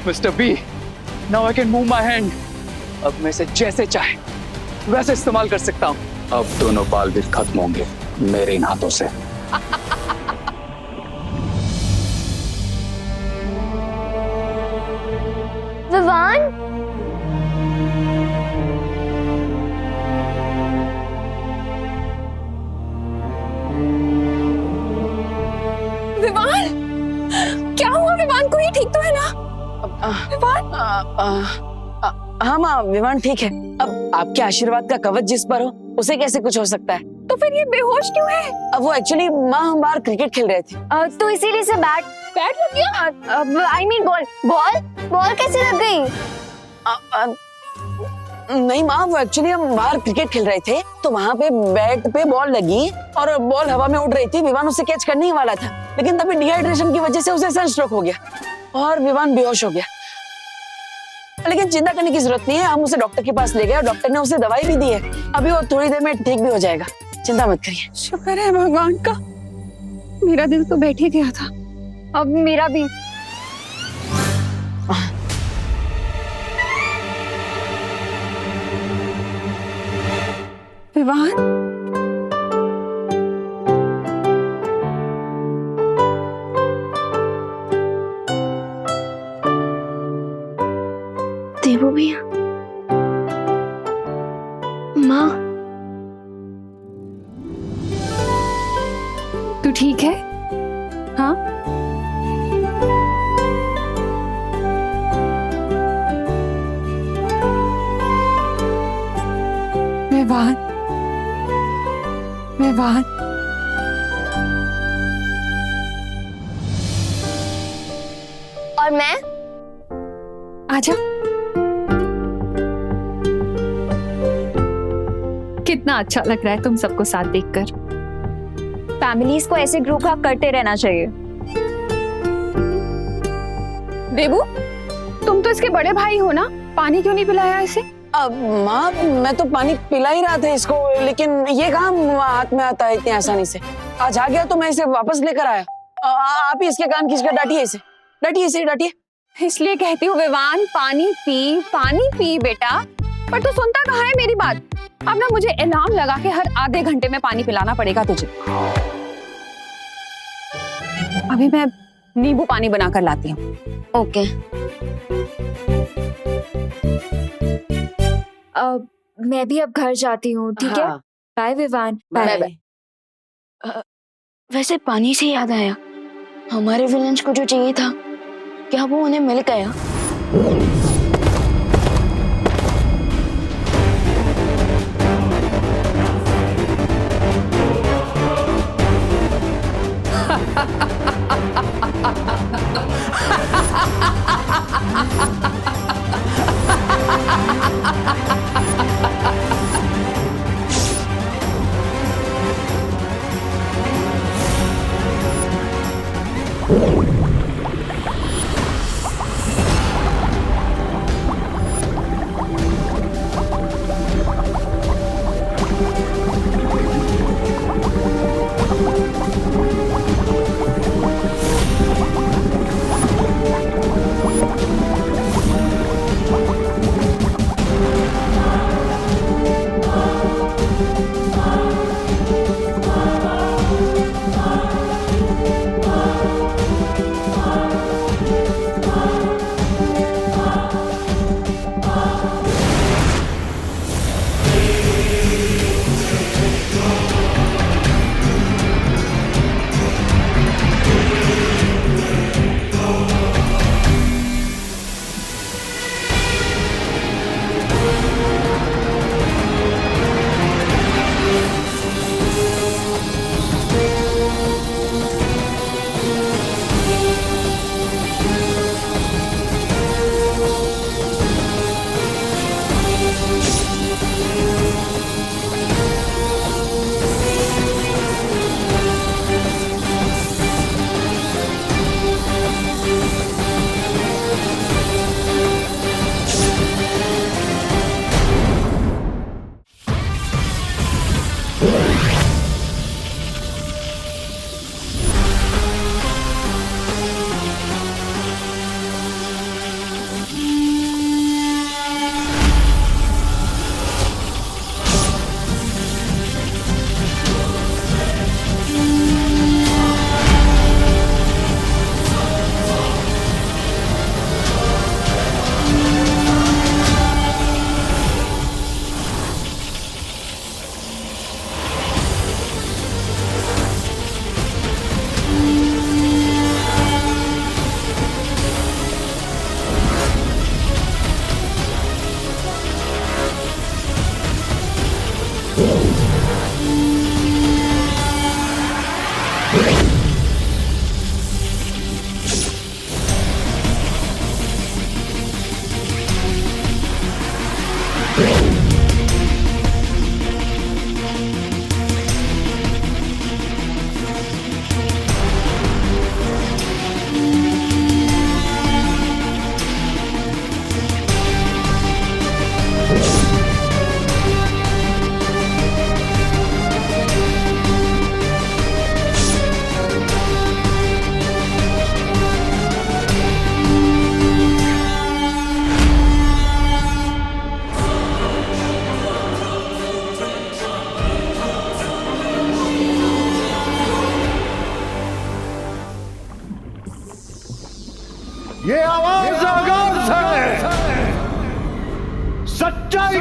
Mr. B, now I can move my hand. अब मैं इसे जैसे चाहे वैसे इस्तेमाल कर सकता हूँ। अब दोनों बाल भी खत्म होंगे मेरे इन हाथों से। विवान, विवान, क्या हुआ विवान को? ये ठीक तो है ना? विवान? हाँ माँ, विवान ठीक है। अब आपके आशीर्वाद का कवच जिस पर हो उसे कैसे कुछ हो सकता है? तो फिर ये बेहोश क्यों है? अब वो एक्चुअली माँ हम बाहर क्रिकेट खेल रहे थे। तो इसीलिए से बैट लग गया? I mean ball ball ball कैसे लग गई? नहीं माँ, वो एक्चुअली हम बाहर क्रिकेट खेल रहे थे तो वहाँ पे बैट पे बॉल लगी और बॉल हवा में उड़ रही थी। विवान उसे कैच करने ही वाला था, लेकिन तभी डिहाइड्रेशन की वजह से उसे सनस्ट्रोक हो गया और विवान बेहोश हो गया। लेकिन चिंता करने की जरूरत नहीं है, हम उसे डॉक्टर के पास ले गए और डॉक्टर ने उसे दवाई भी दी है। अभी वो थोड़ी देर में ठीक भी हो जाएगा, चिंता मत करिए। शुक्र है भगवान का, मेरा दिल तो बैठ ही गया था। अब मेरा भी। विवान, देवू भैया, माँ, तू ठीक है? हाँ? विवान, विवान, और मैं? आजा। कितना अच्छा लग रहा है तुम सबको साथ देखकर। फैमिलीज को ऐसे ग्रुप हग करते रहना चाहिए। देवू, तुम तो इसके बड़े भाई हो ना, पानी क्यों नहीं पिलाया इसे? अब माँ, मैं तो पानी पिला ही रहा था इसको, लेकिन ये कहाँ हाथ में आता है इतनी आसानी से। आज आ गया तो मैं इसे वापस लेकर आया। आप ही इसके कान खींचकर डांटिए इसे, डांटिए इसे, डांटिए। इसलिए कहती हूँ विवान, पानी पी बेटा। पर तू सुनता कहाँ है मेरी बात? अब ना मुझे अलार्म लगा के हर आधे घंटे में पानी पिलाना पड़ेगा तुझे। अभी मैं नींबू पानी बनाकर लाती हूँ। ओके। मैं भी अब घर जाती हूँ, ठीक है? हाँ। बाय विवान। Bye bye. वैसे पानी से याद आया, हमारे विलेंस को जो चाहिए था, क्या वो उन्हें मिल गया?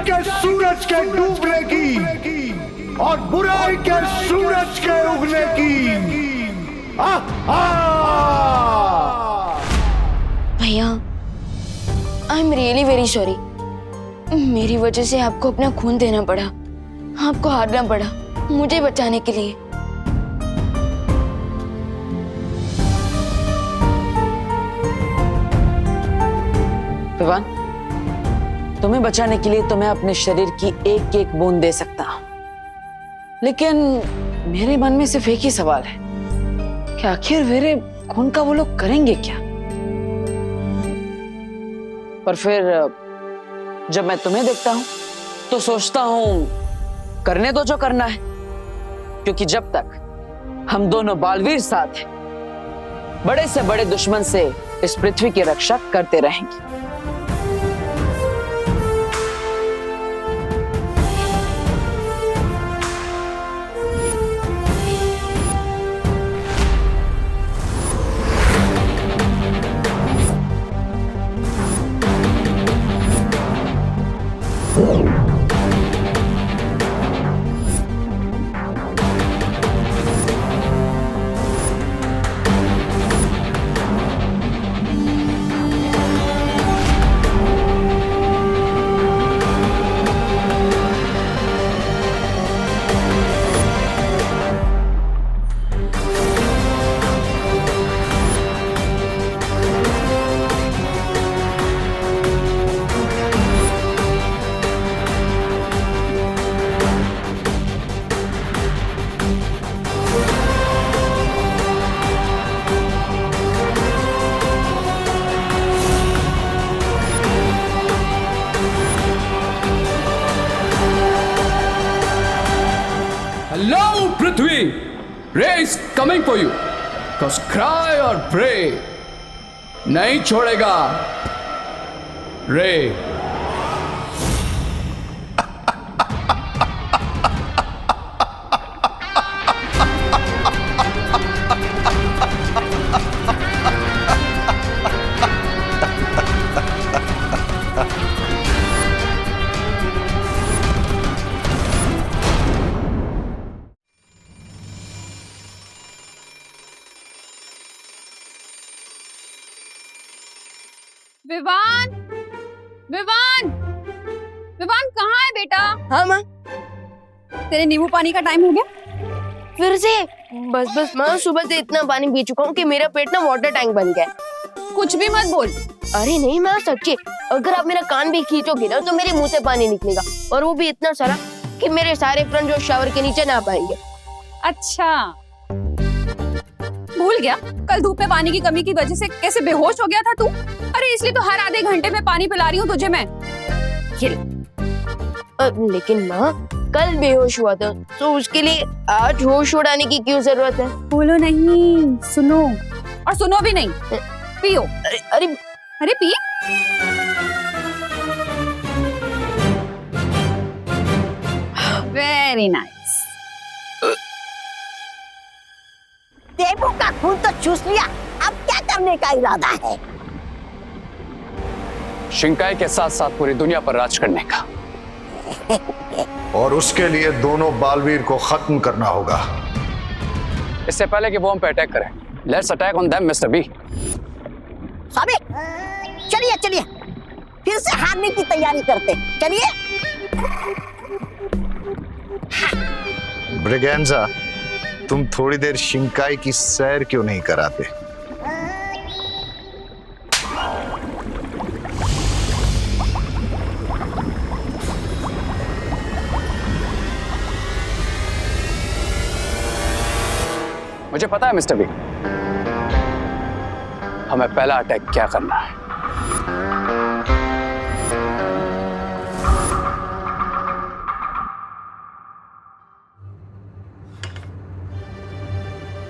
के सूरज के डूबने की और बुराई के सूरज के उगने की। भैया, I am really very sorry. मेरी वजह से आपको अपना खून देना पड़ा, आपको हारना पड़ा मुझे बचाने के लिए। विवान, तुम्हें बचाने के लिए तो मैं अपने शरीर की एक एक बूंद दे सकता हूं, लेकिन मेरे मन में सिर्फ एक ही सवाल है कि आखिर मेरे खून का वो लोग करेंगे क्या? पर फिर जब मैं तुम्हें देखता हूं तो सोचता हूं करने दो जो करना है, क्योंकि जब तक हम दोनों बालवीर साथ हैं, बड़े से बड़े दुश्मन से इस पृथ्वी की रक्षा करते रहेंगे। Hello, Prithvi! Ray is coming for you. Cause cry or pray. नहीं छोड़ेगा रे। विवान, विवान, विवान कहाँ है बेटा? हाँ माँ, तेरे नींबू पानी का टाइम हो गया? फिर से? बस माँ, सुबह से इतना पानी पी चुका हूँ कि मेरा पेट ना वाटर टैंक बन गया है। कुछ भी मत बोल। अरे नहीं माँ, सच्ची, अगर आप मेरा कान भी खींचोगे ना तो मेरे मुंह से पानी निकलेगा, और वो भी इतना सारा कि मेरे सारे फ्रेंड जो शावर के नीचे ना पाएंगे। अच्छा, भूल गया कल धूप में पानी की कमी की वजह से कैसे बेहोश हो गया था तू? अरे इसलिए तो हर आधे घंटे में पानी पिला रही हूँ तुझे मैं। ये ले। लेकिन माँ, कल बेहोश हुआ था तो उसके लिए आज होश उड़ाने की क्यों जरूरत है? बोलो नहीं, सुनो, और सुनो भी नहीं, पियो। अरे अरे पी। Very nice. देवों का खून तो चूस लिया, अब क्या करने का इरादा है? शिंकाई के साथ साथ पूरी दुनिया पर राज करने का। और उसके लिए दोनों बालवीर को खत्म करना होगा। इससे पहले कि वो हम पे अटैक करें, let's attack on them mister B. साबिक, चलिए चलिए, फिर से हारने की तैयारी करते, चलिए। ब्रिगेंजा, तुम थोड़ी देर शिंकाई की सैर क्यों नहीं कराते? मुझे पता है मिस्टर बी, हमें पहला अटैक क्या करना है।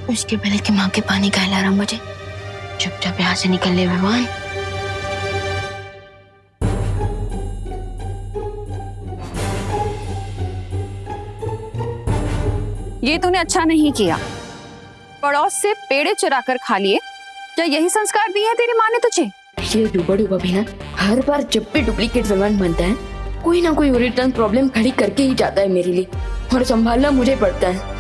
उसके पहले कि माँ के पानी का अलार्म बजे, चुपचाप यहाँ से निकल ले भगवान। ये तूने अच्छा नहीं किया, पड़ोस से पेड़े चुरा कर खा लिए। क्या यही संस्कार दिए हैं तेरी माँ ने तुझे? ये डूबा डूबा भी ना, हर बार जब भी डुप्लीकेट विमान बनता है कोई ना कोई रिटर्न प्रॉब्लम खड़ी करके ही जाता है मेरे लिए, और संभालना मुझे पड़ता है।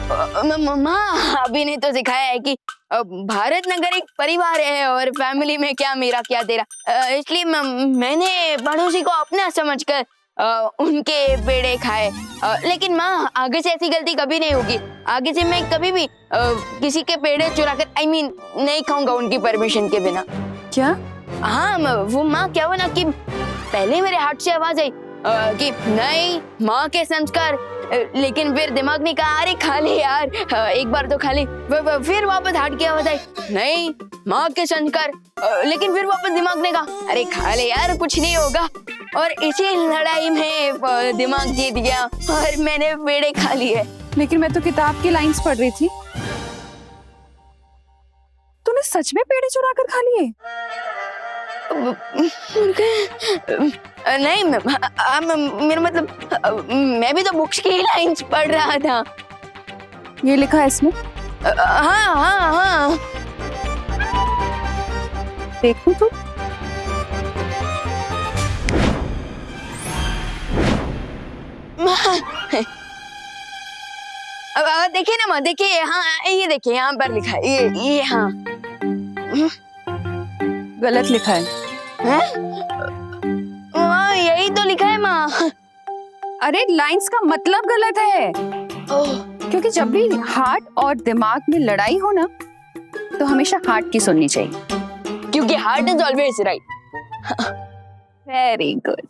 माँ अभी ने तो सिखाया है कि भारत नगर एक परिवार है और फैमिली में क्या मेरा क्या तेरा, इसलिए मैंने पड़ोसी को अपना समझकर उनके पेड़े खाए। लेकिन माँ आगे से ऐसी गलती कभी नहीं होगी। आगे से मैं कभी भी किसी के पेड़े चुराकर नहीं खाऊंगा उनकी परमिशन के बिना। क्या? हाँ वो माँ क्या हुआ ना कि पहले मेरे हार्ट से आवाज आई कि नहीं माँ के संस्कार, लेकिन फिर दिमाग ने कहा अरे खा ले यार, एक बार तो खा ले। फिर वापस हार्ट की आवाज आई नहीं माँ के संस्कार, लेकिन फिर वापस दिमाग ने कहा अरे खा ले यार कुछ नहीं होगा। और इसी लड़ाई में दिमाग जीत गया और मैंने पेड़े खा लिए। लेकिन मैं तो किताब की लाइंस पढ़ रही थी। तूने सच में पेड़े चुरा कर खा लिए? नहीं मेरा मतलब मैं भी तो बुक्स की लाइंस पढ़ रहा था। ये लिखा है इसमें? हाँ हाँ हाँ। देखूं तू? अब देखिए ना माँ, देखिए हाँ ये देखिए यहाँ पर लिखा है ये हाँ। गलत लिखा है। माँ यही तो लिखा है माँ। अरे लाइंस का मतलब गलत है। क्योंकि जब भी हार्ट और दिमाग में लड़ाई हो ना तो हमेशा हार्ट की सुननी चाहिए, क्योंकि heart is always right. Very good.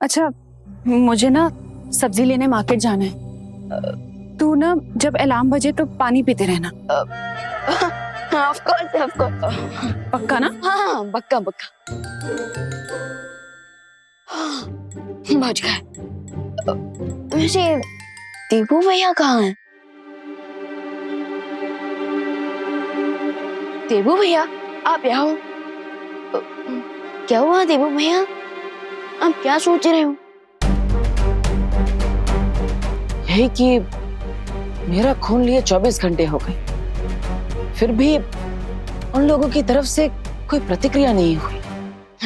अच्छा मुझे ना सब्जी लेने मार्केट जाना है। तू ना जब अलार्म बजे तो पानी पीते रहना। Of course. पक्का ना? हाँ पक्का। बच गए। वैसे दीपू भैया कहाँ हैं? देबू भैया आप यहाँ हो? क्या हुआ देबू भैया, आप क्या सोच रहे हो? यही कि मेरा खून लिए 24 घंटे हो गए, फिर भी उन लोगों की तरफ से कोई प्रतिक्रिया नहीं हुई।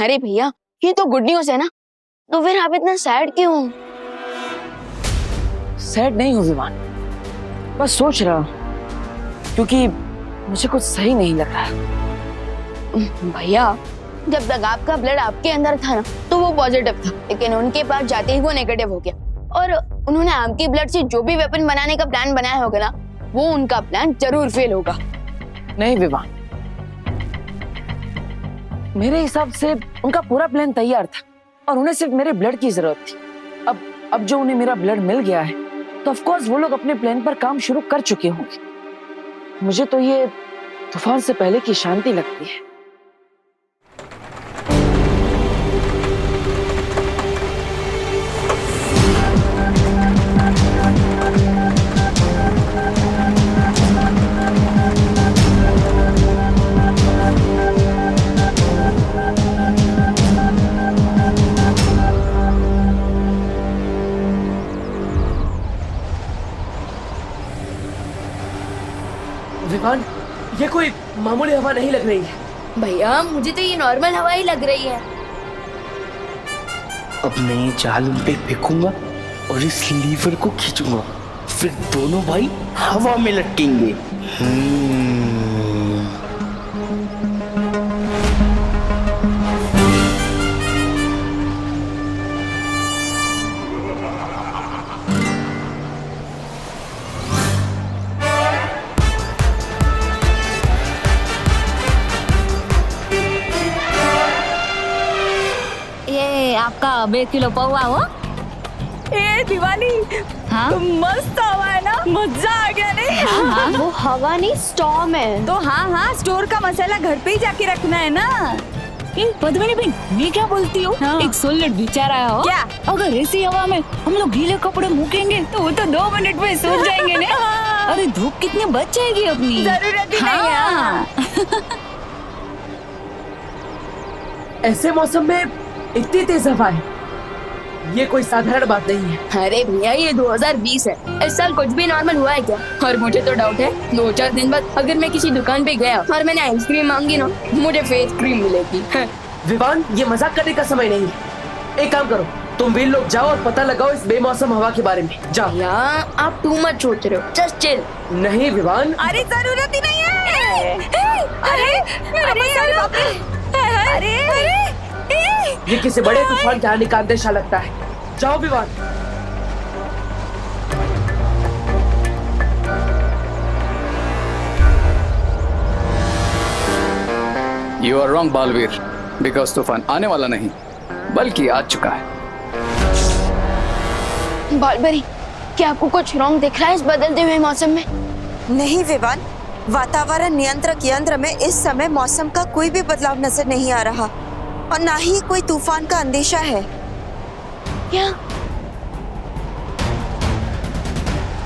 अरे भैया ये तो गुड न्यूज है ना, तो फिर आप इतना सैड क्यों? सैड नहीं हूँ विवान, बस सोच रहा हूँ क्योंकि मुझे कुछ सही नहीं लग रहा। भैया जब तक आपका ब्लड आपके अंदर था ना तो वो पॉजिटिव था, लेकिन उनके पास जाते ही वो नेगेटिव हो गया और उन्होंने आपके ब्लड से जो भी वेपन बनाने का प्लान बनाया होगा ना वो उनका प्लान जरूर फेल होगा। नहीं विवान, मेरे हिसाब से उनका पूरा प्लान तैयार था और उन्हें सिर्फ मेरे ब्लड की जरूरत थी। अब जो उन्हें मेरा ब्लड मिल गया है तो ऑफ कोर्स वो लोग अपने प्लान पर काम शुरू कर चुके होंगे। मुझे तो ये तूफान से पहले की शांति लगती है। विवान ये कोई मामूली हवा नहीं लग रही है। भैया मुझे तो ये नॉर्मल हवा ही लग रही है। अब मैं ये जाल उन पे फेंकूंगा और इस लीवर को खींचूंगा, फिर दोनों भाई हवा में लटकेंगे। आपका 1 किलो पौवा हो। ए दिवाली हाँ? तो मस्त हवा है ना, मजा आ गया नहीं? हाँ? वो हवा नहीं स्टॉर्म है। तो हाँ स्टोर का मसाला घर पे ही जाके रखना है ना। पद्मिनी बहन ये क्या बोलती हो? हाँ। एक सोलट विचार आया हो। क्या? अगर ऐसी हवा में हम लोग गीले कपड़े मूकेंगे तो वो तो 2 मिनट में सूख जाएंगे ना। अरे धूप कितनी बच जाएगी अपनी। जरूरत ही नहीं है। ऐसे मौसम में इतनी तेज हवा है, ये कोई साधारण बात नहीं है। अरे भैया ये 2020 है, इस साल कुछ भी नॉर्मल हुआ है क्या? और मुझे तो डाउट है 2-4 दिन बाद अगर मैं किसी दुकान पे गया और मैंने आइसक्रीम मांगी ना मुझे फेस क्रीम मिलेगी। विवान ये मजाक करने का समय नहीं है। एक काम करो, तुम वीर लोग जाओ और पता लगाओ इस बेमौसम हवा के बारे में। जाओ। भैया आप टू मच सोच रहे हो, जस्ट चिल। नहीं विवान, अरे जरूरत ही नहीं है। अरे अरे अरे ये किसी बड़े तूफान के आने का अंदेशा लगता है। जाओ Vivaan. You are wrong Baalveer, because तूफान आने वाला नहीं बल्कि आ चुका है। बालबरी, क्या आपको कुछ रॉन्ग दिख रहा है इस बदलते हुए मौसम में? नहीं विवान, वातावरण नियंत्रक यंत्र में इस समय मौसम का कोई भी बदलाव नजर नहीं आ रहा और ना ही कोई तूफान का अंदेशा है। क्या?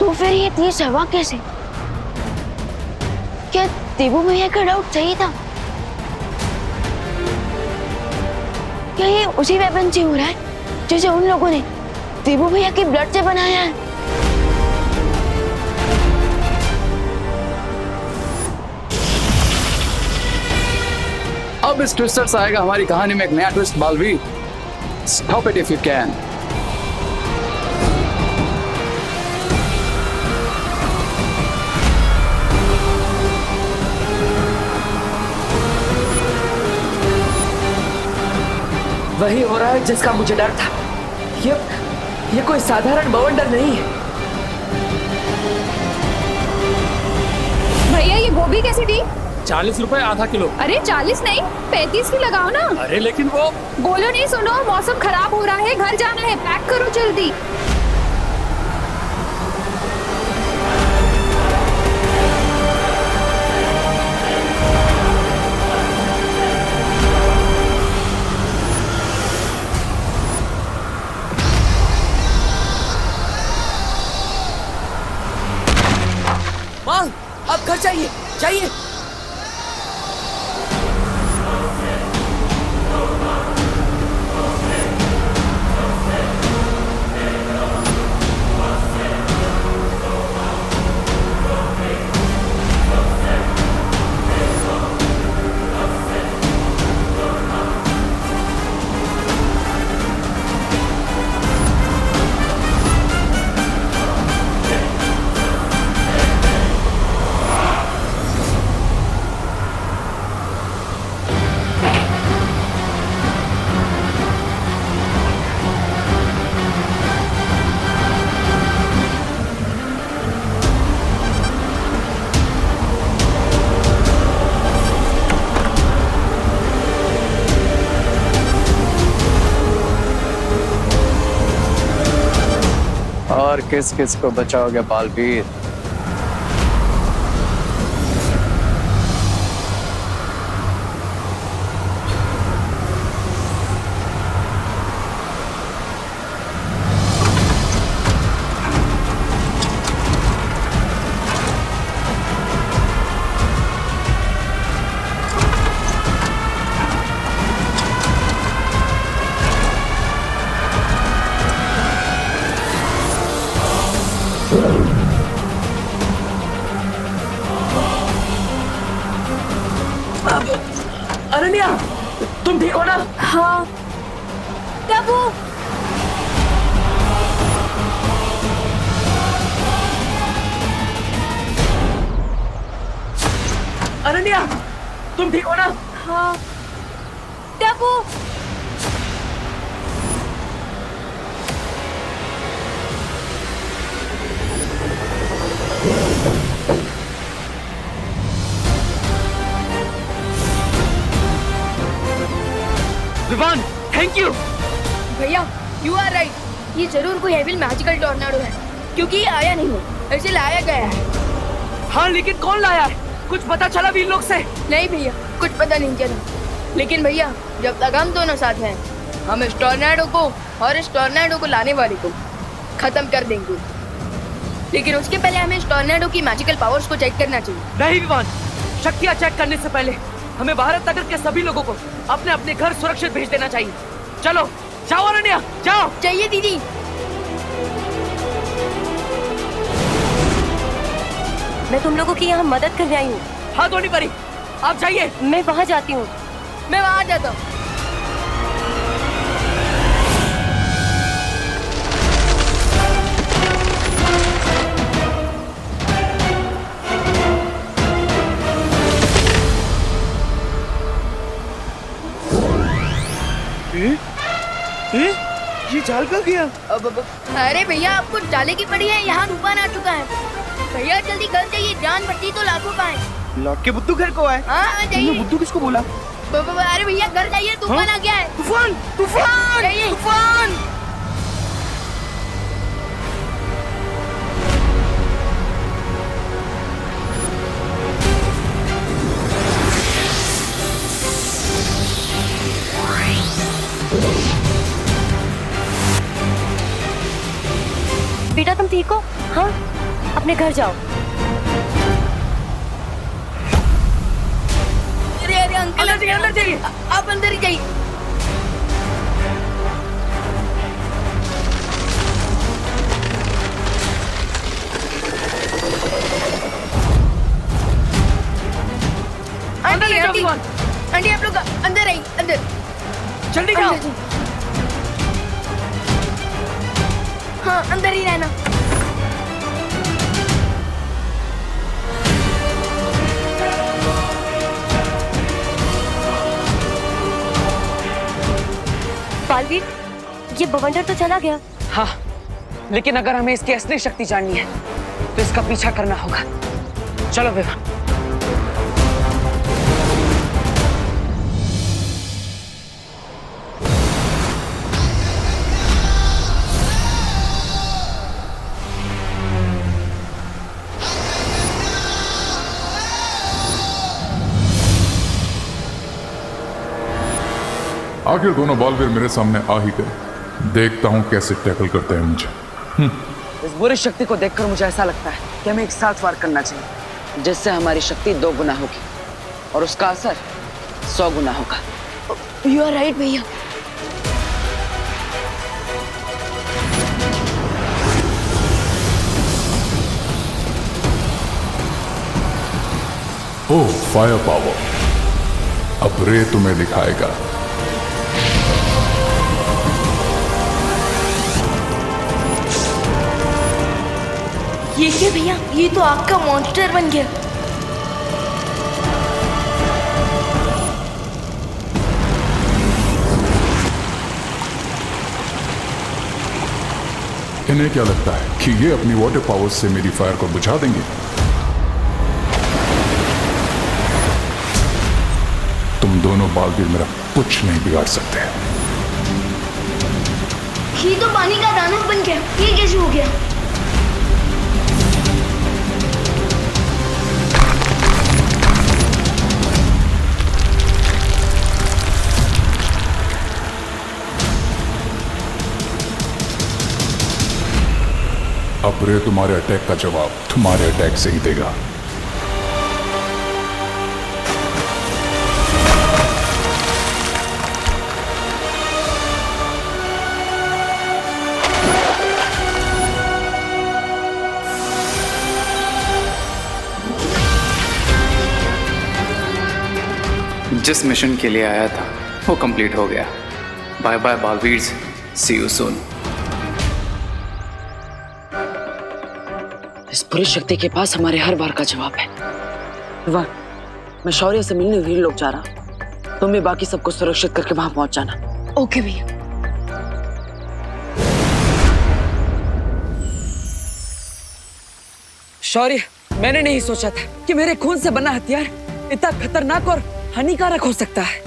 तो फिर ये तेज हवा कैसे? क्या देवू भैया का डाउट सही था? क्या ये उसी वेपन से हो रहा है जैसे उन लोगों ने देवू भैया की ब्लड से बनाया है? अब इस ट्विस्टर से आएगा हमारी कहानी में एक नया twist Baalveer. Stop it if you can. वही हो रहा है जिसका मुझे डर था। ये कोई साधारण बवंडर नहीं है। भैया ये गोभी कैसे दी? 40 रुपए आधा किलो। अरे 40 नहीं 35 की लगाओ ना। अरे लेकिन वो बोलो नहीं, सुनो मौसम खराब हो रहा है, घर जाना है, पैक करो जल्दी। माँ, अब घर जाइए, जाइए। और किस किस को बचाओगे बालवीर? अनन्या, तुम ठीक हो ना? हाँ। तब वो अनन्या, तुम ठीक हो ना? हाँ। तब वो विवान, थैंक यू। भैया, यू आर राइट। ये जरूर कोई हेवी मैजिकल टॉर्नाडो है, क्योंकि ये आया नहीं है, ऐसे लाया गया है। हाँ, लेकिन कौन लाया है? कुछ पता चला वीर लोग से? नहीं भैया, कुछ पता नहीं चला। लेकिन भैया, जब तक हम दोनों साथ हैं, हम इस टॉर्नाडो को और इस टॉर्नाडो को लाने वाले को खत्म कर देंगे। लेकिन उसके पहले हमें इस टॉर्नाडो की मैजिकल पावर्स को चेक करना चाहिए। नहीं विवान, शक्तियाँ चेक करने से पहले हमें भारत नगर के सभी लोगों को अपने अपने घर सुरक्षित भेज देना चाहिए। चलो, जाओ अनन्या, जाओ। चाहिए दीदी। मैं तुम लोगों की यहाँ मदद करने आई हूँ। हाँ धोनी परी, आप जाइए। मैं वहाँ जाती हूँ। मैं वहाँ जाता हूँ। ये चाल का गया? अरे भैया आपको डाले की पड़ी है, यहाँ तूफान आ चुका है। भैया जल्दी घर जाइए, जान बची तो लाखों का है। लौट के बुद्धू घर को आए। हाँ जाइए। बुद्धू किसको बोला? अरे भैया घर जाइए, तूफान आ गया है। तूफान तूफान जाइए। तूफान। बेटा तुम ठीक हो? हाँ, अपने घर जाओ। अरे अंकल अंदर जाइए, आप अंदर ही जाइए। आंटी आप लोग अंदर आइए, अंदर जल्दी जाओ। हाँ अंदर ही रहना। बालवीर, ये बवंडर तो चला गया। हाँ, लेकिन अगर हमें इसकी असली शक्ति जाननी है तो इसका पीछा करना होगा। चलो विवान। आखिर दोनों बालवीर मेरे सामने आ ही गए। देखता हूं कैसे टैकल करते हैं मुझे। इस बुरी शक्ति को देखकर मुझे ऐसा लगता है कि हमें एक साथ वार करना चाहिए, जिससे हमारी शक्ति 2 गुना होगी और उसका असर 100 गुना होगा। यू आर राइट भैया। ओह फायर पावर, अब रे तुम्हें दिखाएगा। ये क्या भैया, ये तो आग का मॉन्स्टर बन गया। इन्हें क्या लगता है कि ये अपनी वाटर पावर से मेरी फायर को बुझा देंगे? तुम दोनों बालवीर मेरा कुछ नहीं बिगाड़ सकते। ये तो पानी का दानव बन गया, ये कैसे हो गया? अब रे तुम्हारे अटैक का जवाब तुम्हारे अटैक से ही देगा। जिस मिशन के लिए आया था वो कंप्लीट हो गया। Bye bye Baalveer, see you soon. इस बुरी शक्ति के पास हमारे हर बार का जवाब है। विवान, मैं शौर्य से मिलने वीर लोग जा रहा हूँ। तुम भी बाकी सबको सुरक्षित करके वहां पहुंच जाना। ओके भैया। शौर्य, मैंने नहीं सोचा था कि मेरे खून से बना हथियार इतना खतरनाक और हानिकारक हो सकता है।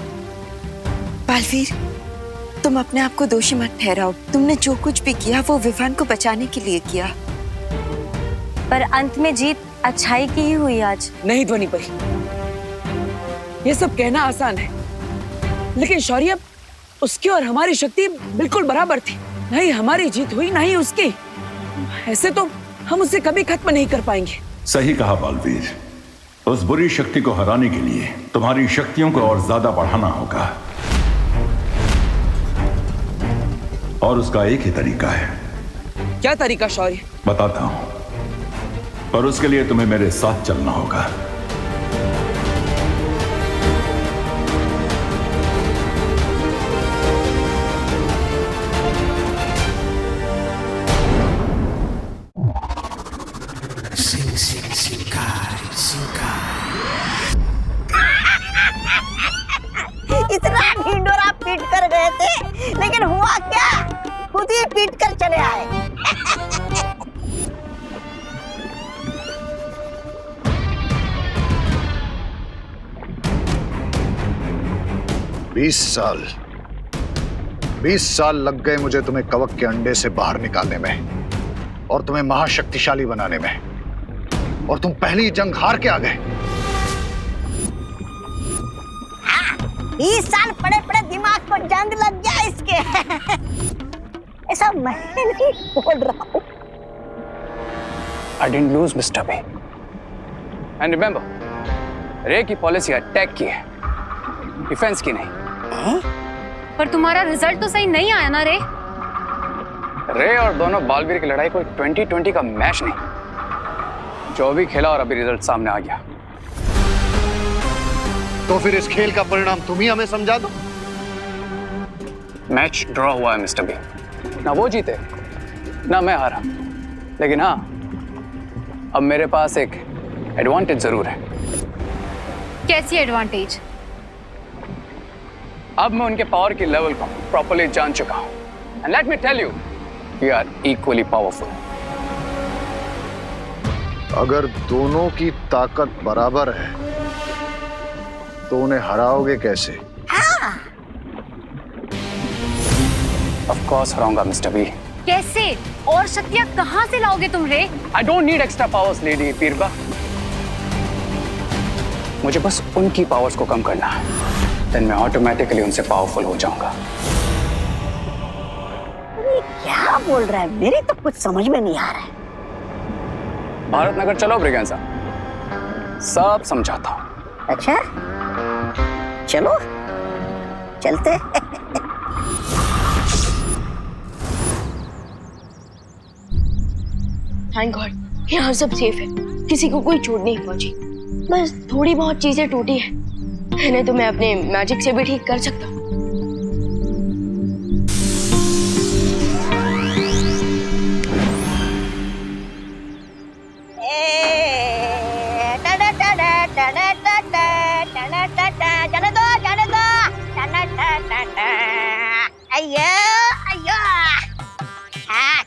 बालवीर, तुम अपने आप को दोषी मत ठहराओ। तुमने जो कुछ भी किया वो विवान को बचाने के लिए किया। पर अंत में जीत अच्छाई की ही हुई आज। नहीं ध्वनि परी, ये सब कहना आसान है, लेकिन शौर्य, उसकी और हमारी शक्ति बिल्कुल बराबर थी। नहीं हमारी जीत हुई, नहीं उसकी। ऐसे तो हम उसे कभी खत्म नहीं कर पाएंगे। सही कहा बालवीर। उस बुरी शक्ति को हराने के लिए तुम्हारी शक्तियों को और ज्यादा बढ़ाना होगा, और उसका एक ही तरीका है। क्या तरीका शौर्य? बताता हूं, पर उसके लिए तुम्हें मेरे साथ चलना होगा। इतना ढिंडोरा पीट कर गए थे, लेकिन हुआ क्या? मूर्ति पीट कर चले आए। 20 साल लग गए मुझे तुम्हें कवक के अंडे से बाहर निकालने में और तुम्हें महाशक्तिशाली बनाने में, और तुम पहली जंग हार के आ गए। 20 साल पड़े पड़े दिमाग को जंग लग गया इसके। ऐसा मैं नहीं बोल रहा हूँ। I didn't lose, Mr. B. And remember, रे की पॉलिसी अटैक की है, डिफेंस की नहीं। पर तुम्हारा रिजल्ट तो सही नहीं आया ना रे। रे और दोनों बालवीर की लड़ाई कोई 2020 का मैच नहीं, जो भी खेला और अभी रिजल्ट सामने आ गया। तो फिर इस खेल का परिणाम तुम ही हमें समझा दो। मैच ड्रॉ हुआ है मिस्टर बी, ना वो जीते ना मैं हारा, लेकिन हाँ अब मेरे पास एक एडवांटेज जरूर है। कैसी एडवांटेज? अब मैं उनके पावर की लेवल को प्रॉपर्ली जान चुका हूं, and let me tell you, we are equally powerful. अगर दोनों की ताकत बराबर है तो उन्हें हराओगे कैसे? ऑफ कोर्स हराऊंगा मिस्टर बी। कैसे? और शक्तियां कहां से लाओगे तुम रे? I don't need extra powers lady Peerba, मुझे बस उनकी पावर्स को कम करना है, देन मैं ऑटोमेटिकली उनसे पावरफुल हो जाऊंगा। क्या बोल रहा है? मेरी तो कुछ समझ में नहीं आ रहा है। भारत नगर चलो ब्रिगेंजा, सब समझाता हूं। अच्छा चलो चलते। थैंक गॉड यहाँ सब सेफ है, किसी को कोई चोट नहीं पहुंची। बस थोड़ी बहुत चीजें टूटी है, इन्हें तो मैं अपने मैजिक से भी ठीक कर सकता हूँ।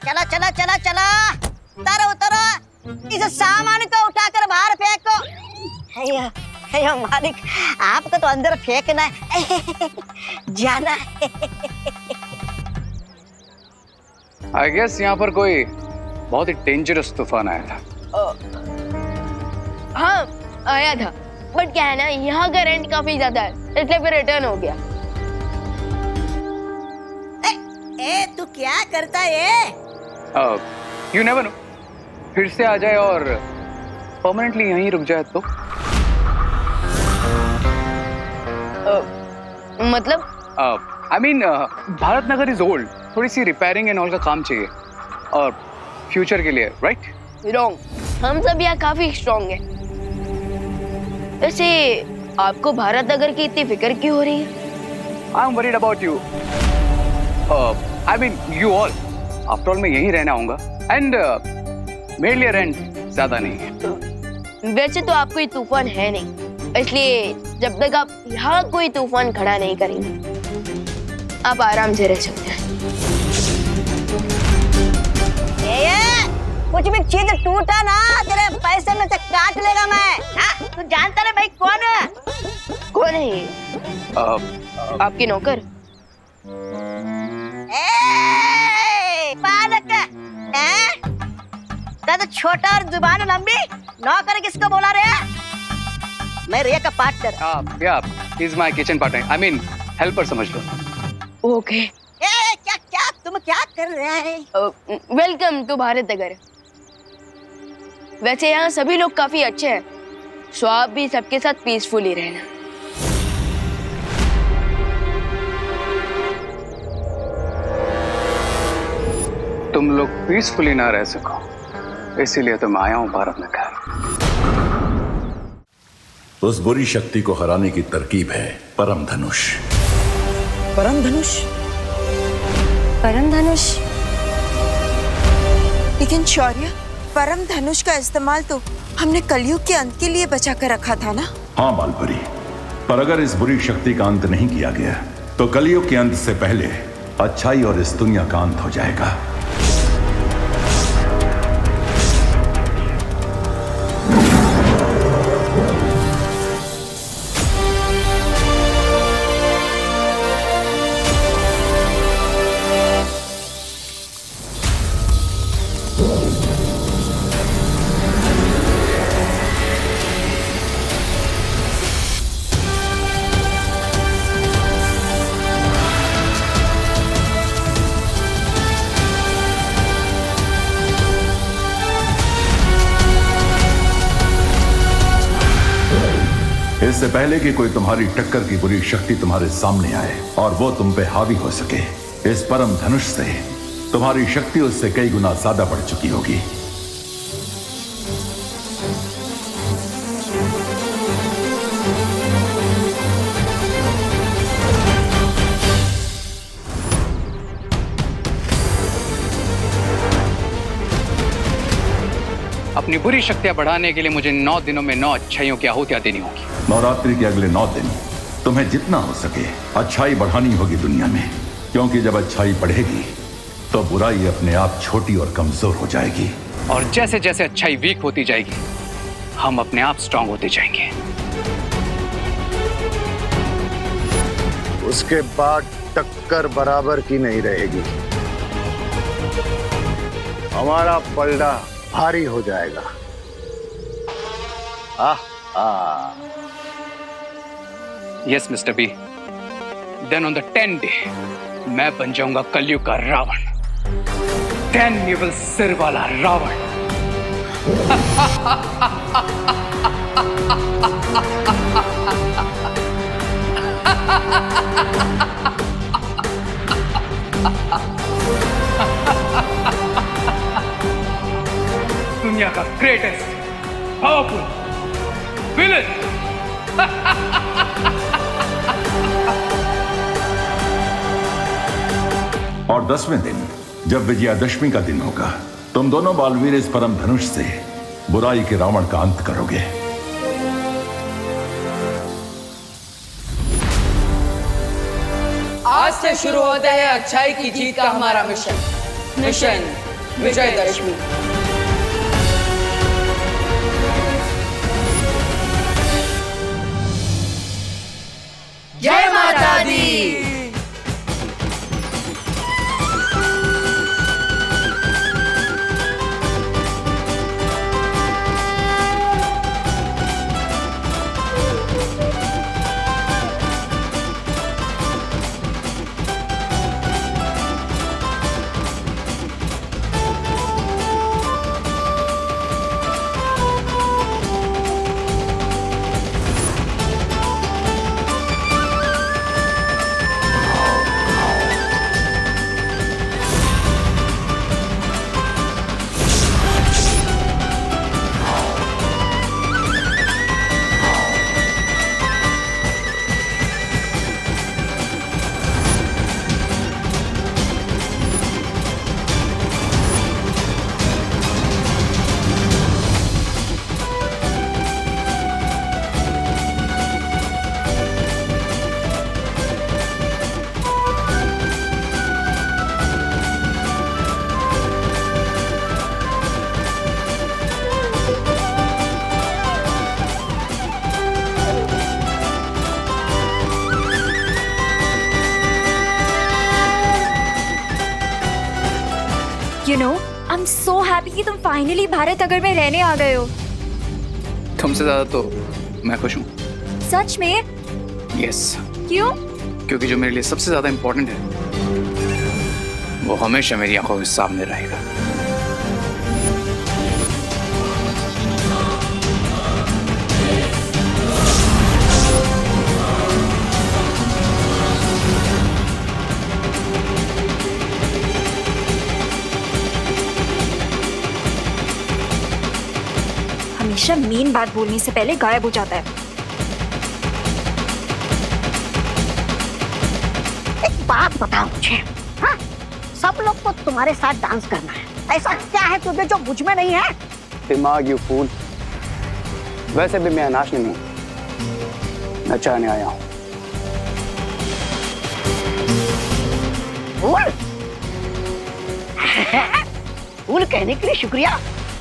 चलो चलो चलो चलो, उतरो उतरो, इस सामान को उठाकर बाहर फेंको। अयो अयो मालिक, आपको तो अंदर फेंकना है, जाना है। आई गेस यहाँ पर कोई बहुत ही डेंजरस तूफान आया था। हाँ आया था, बट क्या है ना, यहाँ का रेंट काफी ज्यादा है, इसलिए फिर रिटर्न हो गया। ए तू क्या करता है? यू नेवर नो, फिर से आ जाए और परमानेंटली यहीं रुक जाए तो। मतलब? I mean Bharat Nagar is old, थोड़ी सी रिपेयरिंग एंड ऑल का काम चाहिए, और फ्यूचर के लिए, राइट? रॉन्ग, हम सब यहाँ काफी स्ट्रॉन्ग हैं। वैसे आपको भारत नगर की इतनी फिक्र क्यों हो रही है? I am worried about you, I mean you all. After all मैं यहीं रहना आऊंगा, एंड मेरे लिए रेंट ज्यादा नहीं है। वैसे तो आप कोई तूफान है नहीं, इसलिए जब तक आप यहाँ कोई तूफान खड़ा नहीं करेंगे, आप आराम से रह सकते हैं। कुछ भी चीज टूटा ना, तेरे पैसे में से काट लेगा मैं। तू जानता ना भाई कौन है? कौन है ये? आपके नौकर? तो छोटा और जुबान लंबी, नौकर किसको बोला रे? मैं रे का पार्टनर। या he is my kitchen partner, I mean helper समझ लो। ओके। क्या क्या तुम क्या कर रहे हैं? Welcome to Bharat Nagar. वैसे यहाँ सभी लोग काफी अच्छे हैं, सो आप भी सबके साथ पीसफुली रहना। तुम लोग पीसफुली ना रह सको, इसीलिए तो मैं आया हूँ भारत नगर। उस बुरी शक्ति को हराने की तरकीब है परम धनुष। परम धनुष? परम धनुष? लेकिन शौर्य, परम धनुष का इस्तेमाल तो हमने कलयुग के अंत के लिए बचा कर रखा था ना? हाँ बालपरी, पर अगर इस बुरी शक्ति का अंत नहीं किया गया तो कलयुग के अंत से पहले अच्छाई और इस दुनिया का अंत हो जाएगा। इससे पहले कि कोई तुम्हारी टक्कर की बुरी शक्ति तुम्हारे सामने आए और वो तुम पे हावी हो सके, इस परम धनुष से तुम्हारी शक्ति उससे कई गुना ज्यादा बढ़ चुकी होगी। अपनी बुरी शक्तियां बढ़ाने के लिए मुझे 9 दिनों में 9 अच्छाइयों की आहुतियां देनी होगी। नवरात्रि के अगले 9 दिन तुम्हें जितना हो सके अच्छाई बढ़ानी होगी दुनिया में, क्योंकि जब अच्छाई बढ़ेगी तो बुराई अपने आप छोटी और कमजोर हो जाएगी। और जैसे जैसे अच्छाई वीक होती जाएगी, हम अपने आप स्ट्रांग होते जाएंगे। उसके बाद टक्कर बराबर की नहीं रहेगी। हमारा पलड़ा भारी हो जाएगा। Yes mister B. Then on the 10th day मैं बन जाऊंगा कलयुग का रावण। 10 evil सिर वाला रावण। दुनिया का ग्रेटेस्ट पावरफुल विलन। और 10वें दिन जब विजयादशमी का दिन होगा, तुम दोनों बालवीर इस परम धनुष से बुराई के रावण का अंत करोगे। आज से शुरू होता है अच्छाई की जीत का हमारा मिशन विजयदशमी। जय माता दी। You know, I'm so happy कि तुम फाइनली भारत नगर में रहने आ गए हो। तुमसे ज्यादा तो मैं खुश हूँ। सच में? यस। क्यों? क्योंकि जो मेरे लिए सबसे ज्यादा इंपॉर्टेंट है वो हमेशा मेरी आंखों के सामने रहेगा। हमेशा मेन बात बोलने से पहले गायब हो जाता है। एक बात बताओ मुझे, हाँ? सब लोग को तुम्हारे साथ डांस करना है, ऐसा क्या है तुझे जो मुझ में नहीं है? दिमाग यू फूल। वैसे भी मैं नाचने नहीं, नचाने आया हूँ। फूल फूल कहने के लिए शुक्रिया।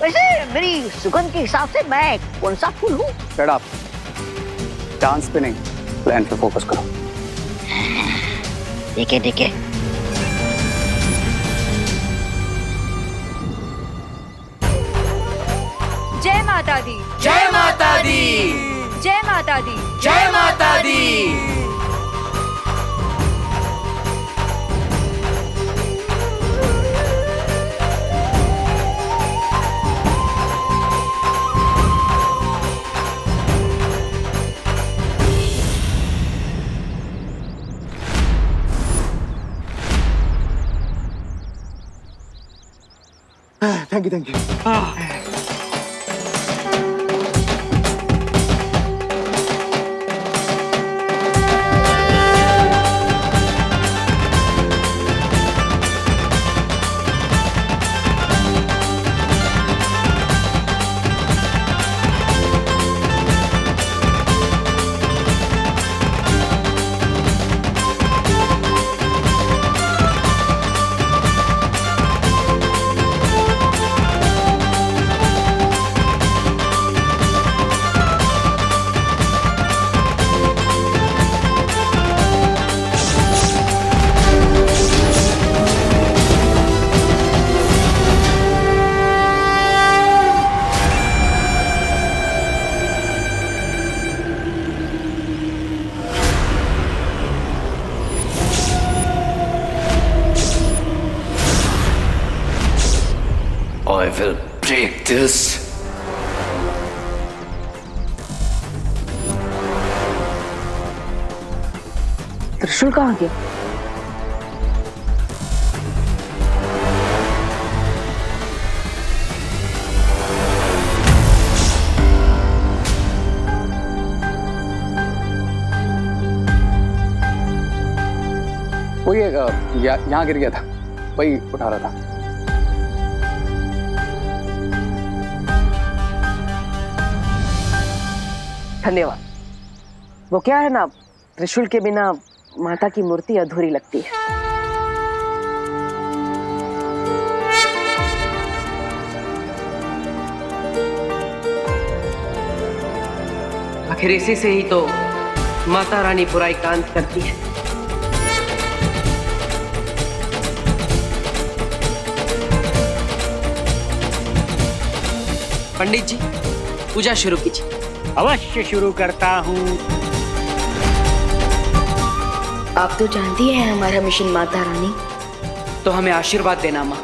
वैसे मेरी सुगंध के हिसाब से मैं कौन सा फूल हूँ? शट अप, डांस पे नहीं प्लान पे फोकस करो। ठीक है। जय माता दी, जय माता दी, जय माता दी, जय Mata Di. Thank you. I will break this. त्रिशूल कहाँ गया? वो ये यहाँ गिर गया था, वही उठा रहा था। धन्यवाद। वो क्या है ना, त्रिशूल के बिना माता की मूर्ति अधूरी लगती है। आखिर इसी से ही तो माता रानी बुराई का अंत करती है। पंडित जी, पूजा शुरू कीजिए। अवश्य शुरू करता हूँ। आप तो जानती हैं हमारा मिशन माता रानी। तो हमें आशीर्वाद देना माँ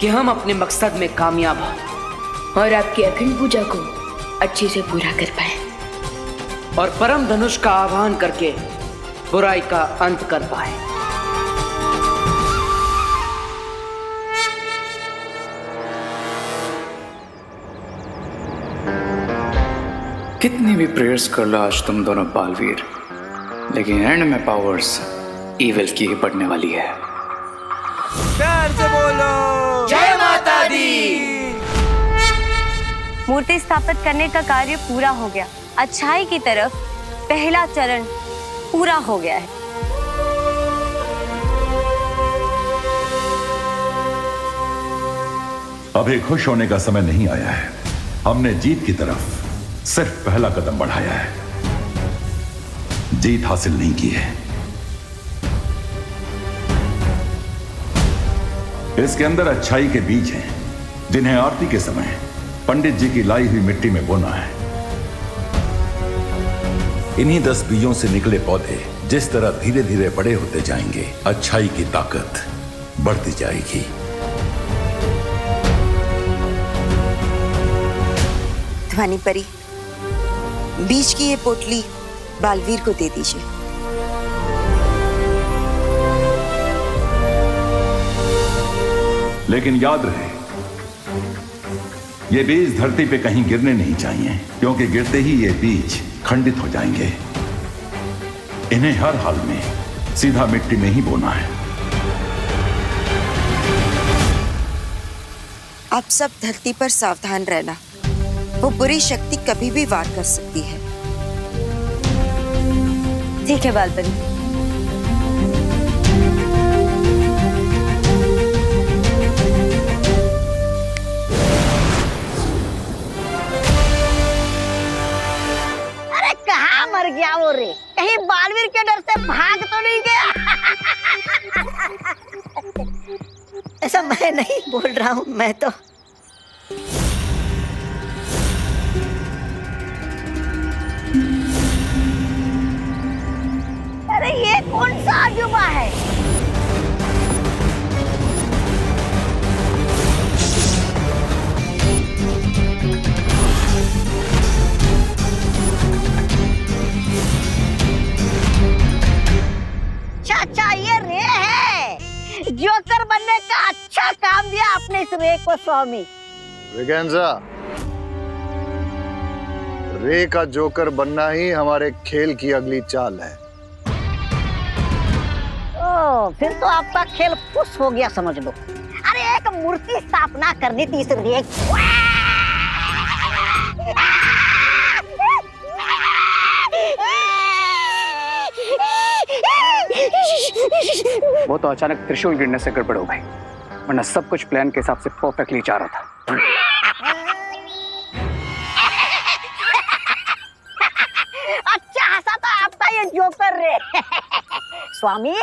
कि हम अपने मकसद में कामयाब हों और आपकी अखंड पूजा को अच्छे से पूरा कर पाए और परम धनुष का आह्वान करके बुराई का अंत कर पाए। कितनी भी प्रेयर्स कर लो आज तुम दोनों बालवीर, लेकिन एंड में पावर्स इविल की ही बढ़ने वाली है। प्यार से बोलो जय माता दी। मूर्ति स्थापित करने का कार्य पूरा हो गया। अच्छाई की तरफ पहला चरण पूरा हो गया है। अभी खुश होने का समय नहीं आया है। हमने जीत की तरफ सिर्फ पहला कदम बढ़ाया है, जीत हासिल नहीं की है। इसके अंदर अच्छाई के बीज हैं, जिन्हें आरती के समय पंडित जी की लाई हुई मिट्टी में बोना है। इन्हीं 10 बीजों से निकले पौधे जिस तरह धीरे धीरे बड़े होते जाएंगे, अच्छाई की ताकत बढ़ती जाएगी। ध्वनि परी, बीज की ये पोटली बालवीर को दे दीजिए। लेकिन याद रहे, ये बीज धरती पे कहीं गिरने नहीं चाहिए, क्योंकि गिरते ही ये बीज खंडित हो जाएंगे। इन्हें हर हाल में सीधा मिट्टी में ही बोना है। आप सब धरती पर सावधान रहना, वो बुरी शक्ति कभी भी वार कर सकती है। ठीक है बालपरी। मर गया वो रे? कहीं बालवीर के डर से भाग तो नहीं गया? ऐसा मैं नहीं बोल रहा हूँ, मैं तो अरे ये कौन सा अजूबा है? चाचा ये रे है। जोकर बनने का अच्छा काम दिया आपने इस रे को स्वामी। ब्रिगेंजा, रे का जोकर बनना ही हमारे खेल की अगली चाल है। ओ, फिर तो आपका खेल फुस हो गया समझ लो। अरे एक मूर्ति स्थापना करनी थी इस रे की। वो तो अचानक त्रिशूल गिरने से गड़बड़ हो गई, वरना सब कुछ प्लान के हिसाब से परफेक्टली जा रहा था। अच्छा हंसा तो आपका ये जोकर रे। स्वामी,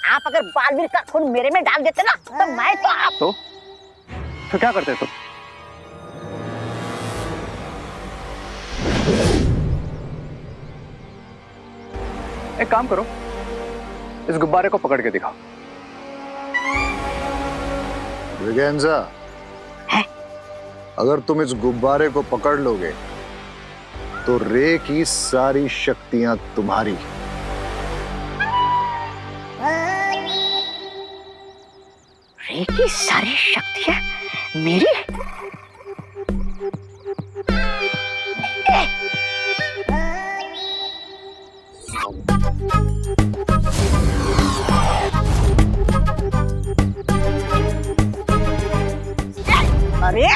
आप अगर बालवीर का खून मेरे में डाल देते ना तो मैं तो आप तो क्या करते तुम? एक काम करो, इस गुब्बारे को पकड़ के दिखाओ। ब्रिगेंजा, अगर तुम इस गुब्बारे को पकड़ लोगे तो रे की सारी शक्तियां तुम्हारी। रे की सारी शक्तियां मेरी? अरे ये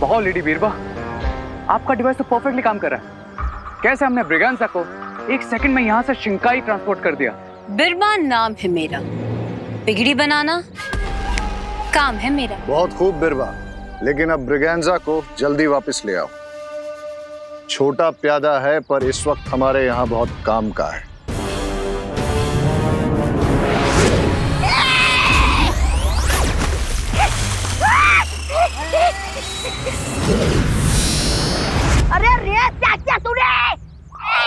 बहुत लेडी बीरबा, आपका डिवाइस तो परफेक्टली काम कर रहा है। कैसे हमने ब्रिगेंजा को एक सेकंड में यहाँ से शिंकाई ट्रांसपोर्ट कर दिया। बिरबा नाम है मेरा, बिगड़ी बनाना काम है मेरा। बहुत खूब बिरबा, लेकिन अब ब्रिगेंजा को जल्दी वापस ले आओ। छोटा प्यादा है पर इस वक्त हमारे यहाँ बहुत काम का है। अरे रे क्या क्या तूने?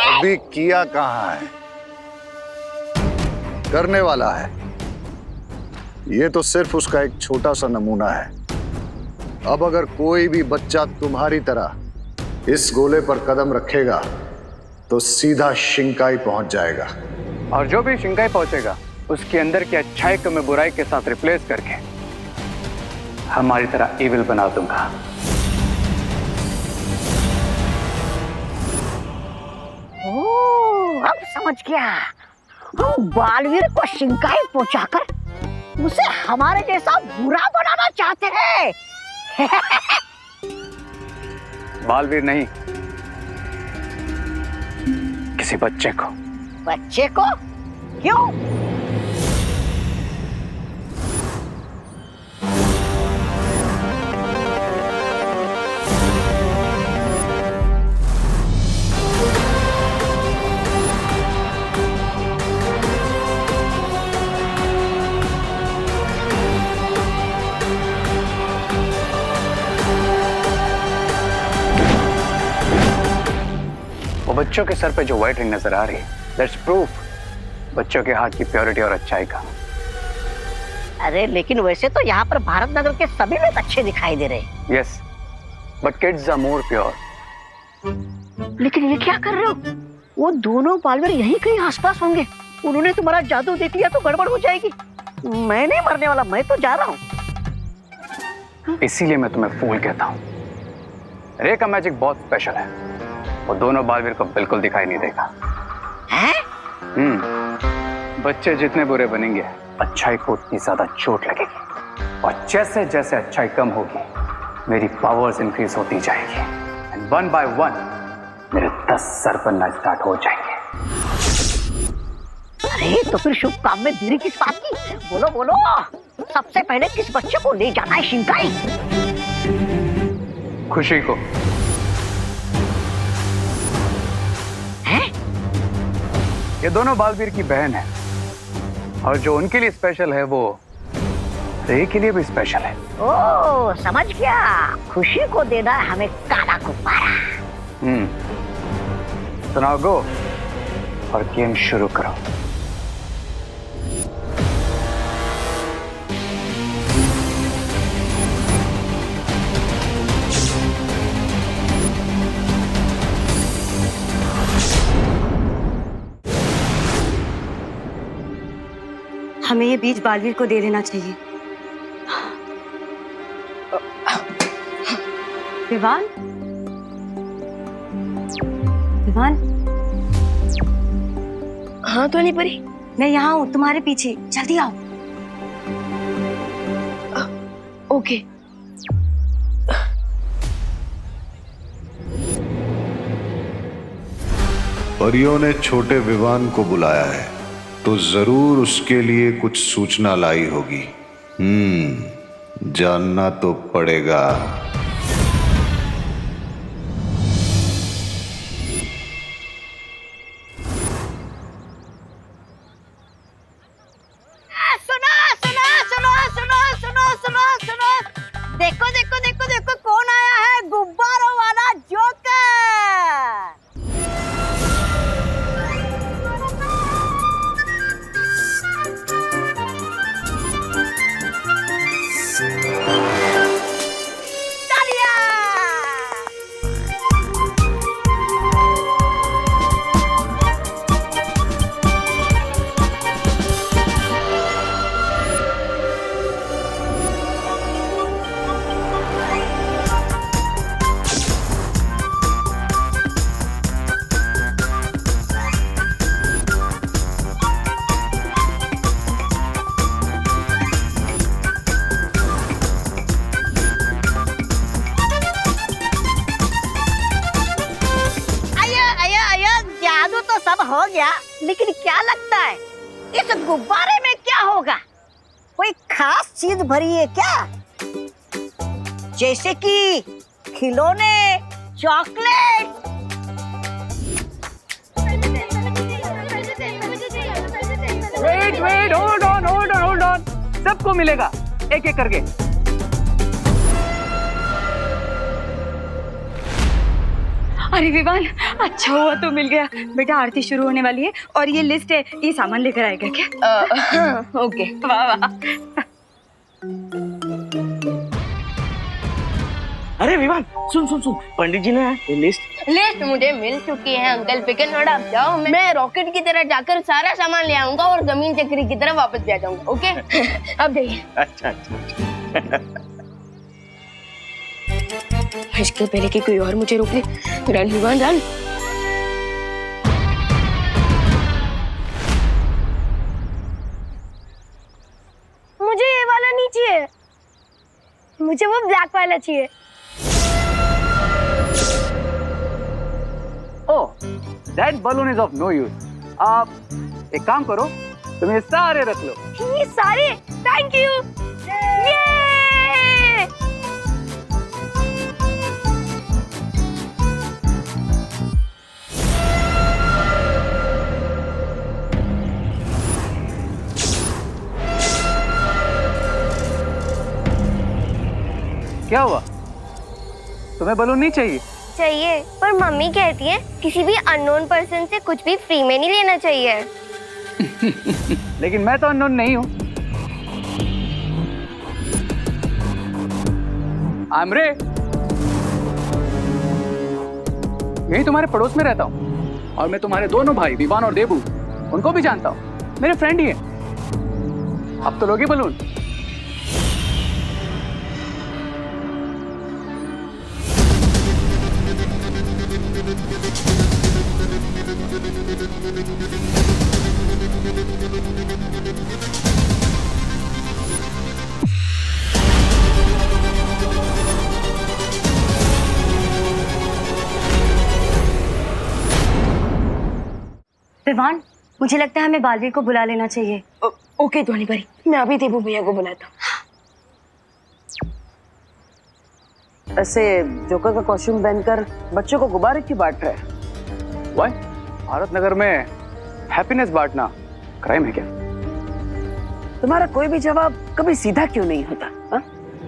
अभी किया कहाँ है, करने वाला है। ये तो सिर्फ उसका एक छोटा सा नमूना है। अब अगर कोई भी बच्चा तुम्हारी तरह इस गोले पर कदम रखेगा तो सीधा शिंकाई पहुंच जाएगा। और जो भी शिंकाई पहुंचेगा उसके अंदर की अच्छाई को मैं बुराई के साथ रिप्लेस करके हमारी तरह इविल बना दूंगा। ओह, अब समझ गया। हम बालवीर को शिंकाई पहुंचाकर उसे हमारे जैसा बुरा बनाना चाहते हैं। बालवीर नहीं, किसी बच्चे को। बच्चे को? क्यों? बच्चों के सर पे जो व्हाइट रिंग नजर आ रही है, दैट्स प्रूफ बच्चों के हाथ की प्योरिटी और अच्छाई का। अरे लेकिन वैसे तो यहाँ पर भारत नगर के सभी लोग अच्छे दिखाई दे रहे हैं। Yes, but kids are more pure. लेकिन ये क्या कर रहे हो? वो दोनों बालवीर यहीं कहीं आसपास होंगे। उन्होंने तुम्हारा जादू देख लिया तो गड़बड़ हो जाएगी। मैं नहीं मरने वाला, मैं तो जा रहा हूँ। इसीलिए मैं तुम्हें फूल कहता हूँ। रे का मैजिक बहुत स्पेशल है, वो दोनों बालवीर को बिल्कुल दिखाई नहीं देगा। बच्चे जितने बुरे बनेंगे अच्छाई को उतनी ज्यादा चोट लगेगी, और जैसे जैसे अच्छाई कम होगी मेरी पावर्स इंक्रीज होती जाएगी, एंड वन बाय वन मेरे 10 सर बनना स्टार्ट हो जाएंगे। अरे तो फिर शुभ काम में देरी किस बात की? बोलो बोलो, सबसे पहले किस बच्चे को ले जाना है शिंकाई? खुशी को। हैं? ये दोनों बालवीर की बहन है और जो उनके लिए स्पेशल है वो रे के लिए भी स्पेशल है। ओ समझ गया, खुशी को देना है हमें काला गुब्बारा। सुनाओ गो और गेम शुरू करो। हमें ये बीज बालवीर को दे देना चाहिए। विवान, विवान। हाँ तो नहीं परी, मैं यहाँ हूँ तुम्हारे पीछे, जल्दी आओ। ओके। परियों ने छोटे विवान को बुलाया है तो जरूर उसके लिए कुछ सूचना लाई होगी। जानना तो पड़ेगा। सुनो सुनो सुनो सुनो सुनो सुनो सुनो, देखो देखो देखो देखो कौन आया है, गुब्बारों वाला जोकर। हो गया, लेकिन क्या लगता है इस गुब्बारे में क्या होगा? कोई खास चीज भरी है क्या? जैसे कि खिलौने, chocolate? Wait wait, hold on hold on hold on, सबको मिलेगा एक एक करके। अरे विवान, अच्छा हुआ तो मिल गया। बेटा आरती शुरू होने वाली है और ये लिस्ट है, ये सामान लेकर आएगा क्या? ओके। वाह वाह। अरे विवान, सुन सुन सुन, पंडित जी ने ये लिस्ट मुझे मिल चुकी है अंकल, फिकर नॉट आप जाओ। मैं रॉकेट की तरह जाकर सारा सामान ले आऊंगा और जमीन चक्री की तरह वापस भी आ जाऊंगा। ओके? अब जाइए। अच्छा अच्छा। इसके पहले कि कोई और मुझे रोक ले। Run Vivaan run. मुझे ये वाला नहीं चाहिए, मुझे वो ब्लैक वाला चाहिए। ओह, that balloon is of no use. आप एक काम करो, तुम ये सारे रख लो। ये सारे? Thank you. क्या हुआ? तुम्हें बलून नहीं चाहिए? चाहिए, पर मम्मी कहती है किसी भी अननोन पर्सन से कुछ भी फ्री में नहीं लेना चाहिए। लेकिन मैं तो अननोन नहीं हूँ। आमरे, यही तुम्हारे पड़ोस में रहता हूँ और मैं तुम्हारे दोनों भाई विवान और देबू, उनको भी जानता हूँ, मेरे फ्रेंड ही हैं। अब तो लोगे बलून? विवान, मुझे लगता है हमें बालवीर को बुला लेना चाहिए। ओके धोनी भाई, मैं अभी देबू भैया को बुलाता हूँ। ऐसे जोकर का कॉस्ट्यूम पहनकर बच्चों को गुब्बारे क्यों बांट रहे हैं? वाई? भारत नगर में हैप्पीनेस बांटना क्राइम है क्या? तुम्हारा कोई भी जवाब कभी सीधा क्यों नहीं होता? हा?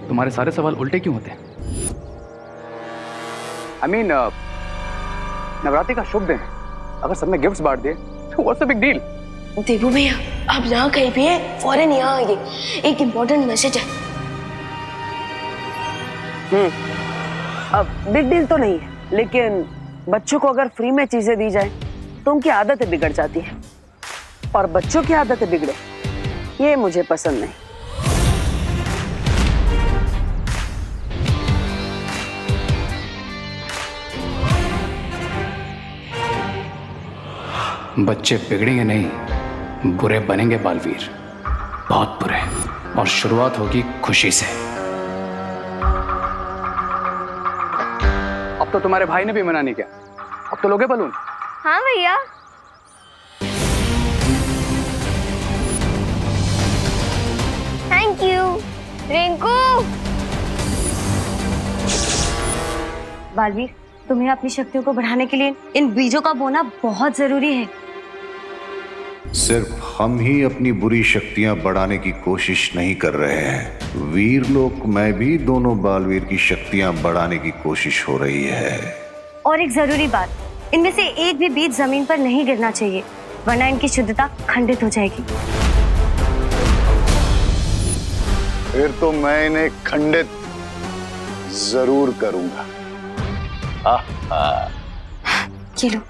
तुम्हारे सारे सवाल उल्टे क्यों होते हैं? I mean, नवरात्रि का शुभ दिन है, अगर सब में गिफ्ट्स बांट दिए तो व्हाट्स द बिग डील? देबू भैया, आप जहाँ कहीं भी है फौरन यहाँ आइए, एक इम्पोर्टेंट मैसेज है। अब बिग डील तो नहीं है, लेकिन बच्चों को अगर फ्री में चीजें दी जाए तो उनकी आदतें बिगड़ जाती है, और बच्चों की आदतें बिगड़े ये मुझे पसंद नहीं। बच्चे बिगड़ेंगे नहीं, बुरे बनेंगे बालवीर, बहुत बुरे, और शुरुआत होगी खुशी से। अब तो तुम्हारे भाई ने भी मना नहीं किया, अब तो लोगे बलून। हाँ भैया। Thank you Rinku. बालवीर, तुम्हें अपनी शक्तियों को बढ़ाने के लिए इन बीजों का बोना बहुत जरूरी है। सिर्फ हम ही अपनी बुरी शक्तियां बढ़ाने की कोशिश नहीं कर रहे हैं, वीर लोक में भी दोनों बालवीर की शक्तियां बढ़ाने की कोशिश हो रही है। और एक जरूरी बात, इनमें से एक भी बीज जमीन पर नहीं गिरना चाहिए, वरना इनकी शुद्धता खंडित हो जाएगी। फिर तो मैं इन्हें खंडित जरूर करूंगा। ये लो।